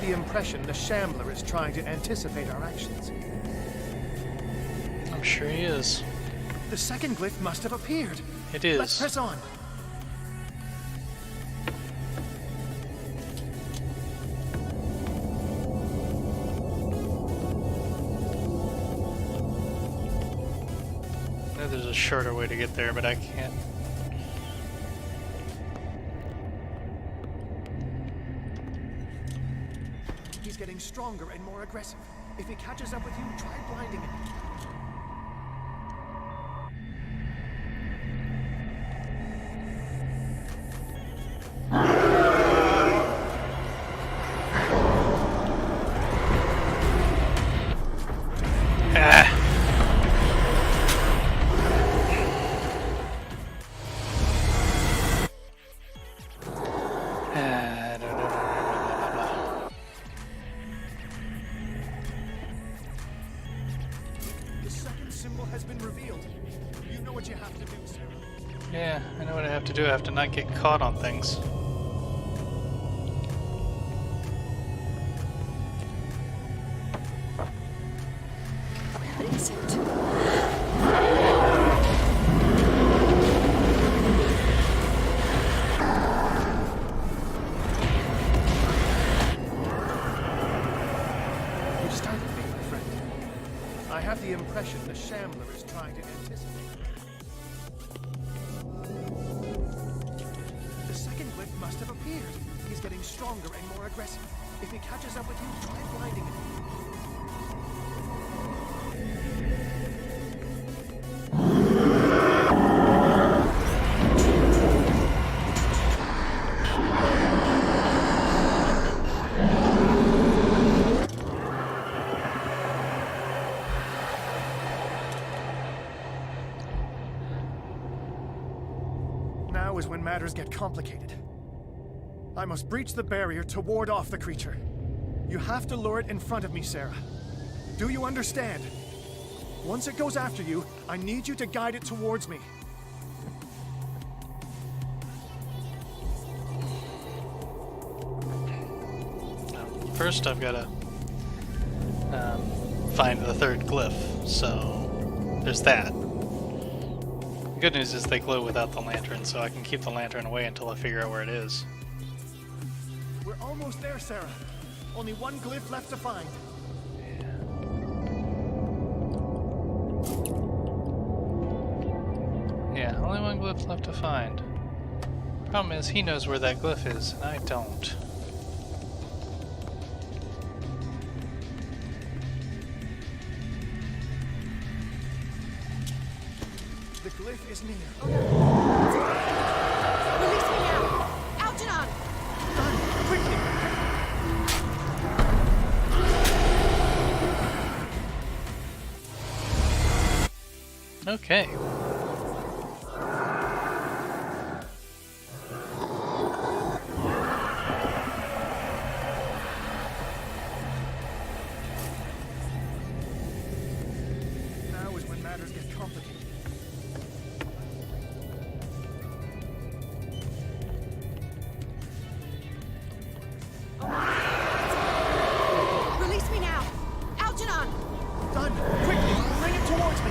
The impression the Shambler is trying to anticipate our actions. I'm sure he is. The second glyph must have appeared. It is. Let's press on. I know there's a shorter way to get there, but I can't. He's getting stronger and more aggressive. If he catches up with you, try blinding him. Yeah, I know what I have to do. I have to not get caught on things. Where is it? You startled me, my friend. I have the impression the Shambler is trying to anticipate. Must have appeared. He's getting stronger and more aggressive. If he catches up with you, try blinding him. Now is when matters get complicated. I must breach the barrier to ward off the creature. You have to lure it in front of me, Sarah. Do you understand? Once it goes after you, I need you to guide it towards me. First, I've got to find the third glyph, so there's that. The good news is they glow without the lantern, so I can keep the lantern away until I figure out where it is. We're almost there, Sarah. Only one glyph left to find. Yeah, only one glyph left to find. Problem is, he knows where that glyph is, and I don't. The glyph is near. Release me now! Algernon! Run, quickly! Okay. Now is when matters get complicated. Release me now! Algernon! Done! Quickly! Bring it towards me!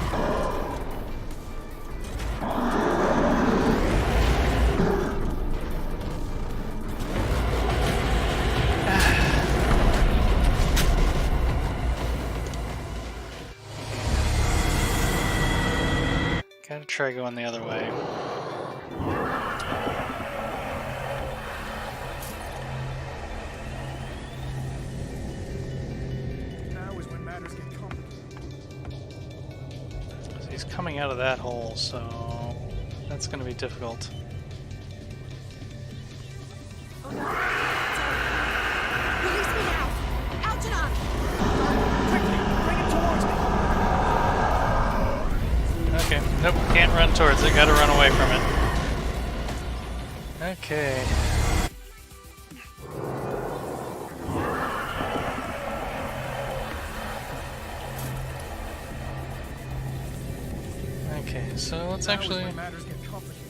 Gotta try going the other way. Now is when matters get complicated. He's coming out of that hole, so That's going to be difficult. Oh no. Release me now! Algernon! Quickly, bring him towards me! Okay, nope, can't run towards it, gotta run away from it. Okay. Okay, so let's actually... Matters get complicated.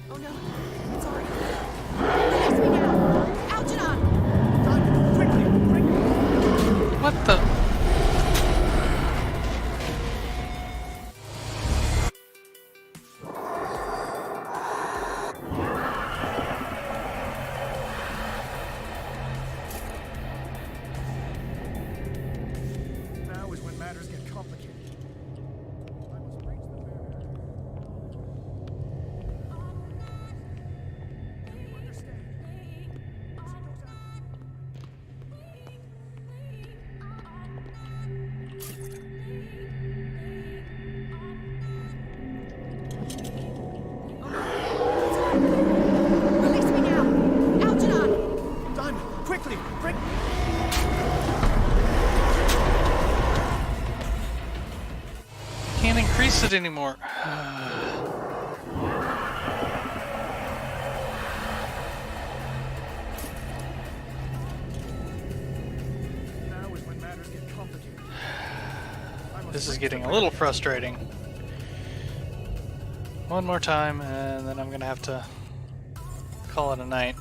Oh no. It's already. Release me now! Algernon! Done! Quickly, bring What the... Now is when matters get complicated. I must reach the barrier. You understand? As he goes out. Release me now! Algernon! Done! Quickly, bring... Can't increase it anymore. Now is when matters get complicated. I must This is reach getting the a little barrier. frustrating. One more time, and then I'm gonna have to call it a night.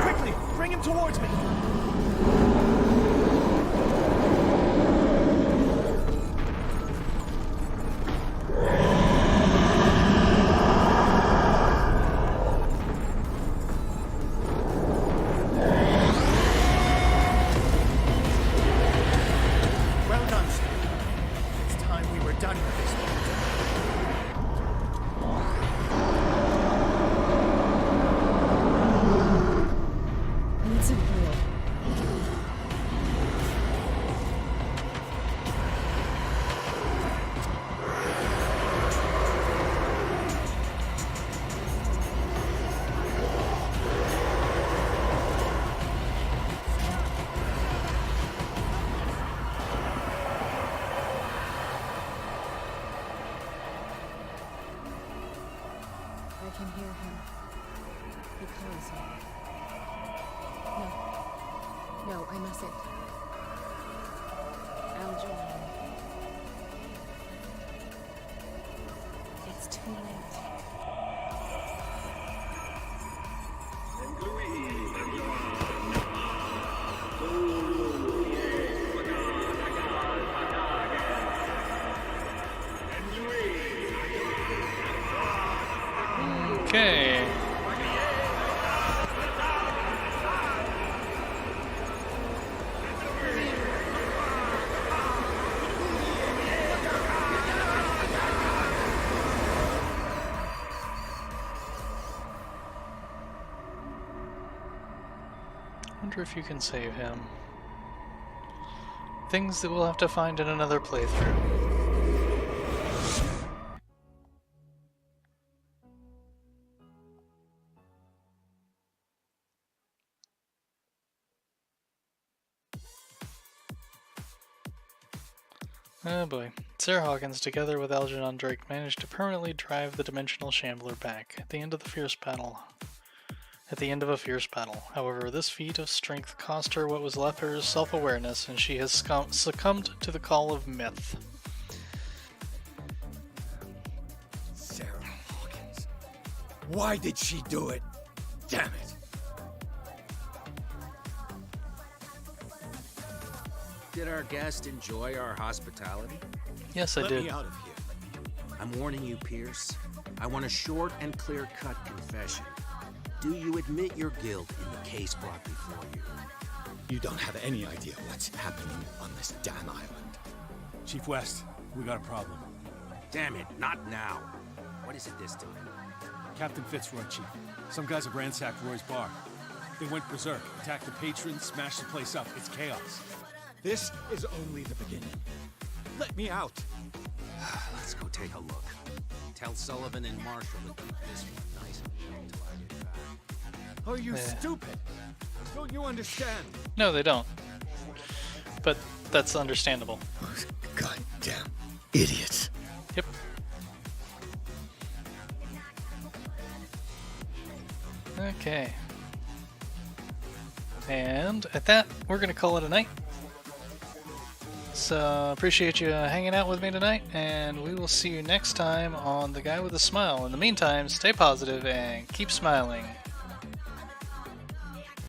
Quickly, bring him towards me. Well done, sir. It's time we were done with this. Need some fuel. I can hear him. He calls me. No. No, I mustn't. Algernon. It's too late. Okay. Wonder if you can save him. Things that we'll have to find in another playthrough. Oh boy. Sarah Hawkins, together with Algernon Drake, managed to permanently drive the Dimensional Shambler back at the end of a fierce battle. However, this feat of strength cost her what was left her self-awareness, and she has succumbed to the call of myth. Sarah Hawkins. Why did she do it? Damn it. Did our guest enjoy our hospitality? Yes, I Let did. me out of here. I'm warning you, Pierce. I want a short and clear-cut confession. Do you admit your guilt in the case brought before you? You don't have any idea what's happening on this damn island. Chief West, we got a problem. Damn it, not now. What is it this time? Captain Fitzroy, Chief. Some guys have ransacked Roy's bar. They went berserk, attacked the patrons, smashed the place up. It's chaos. This is only the beginning. Let me out. Let's go take a look. Tell Sullivan and Marshall to keep this one nice and shut until I get back. Are you stupid? Don't you understand? No, they don't. But that's understandable. Those goddamn idiots. Yep. Okay. And at that, we're going to call it a night. So, appreciate you hanging out with me tonight, and we will see you next time on The Guy with a Smile. In the meantime, stay positive and keep smiling.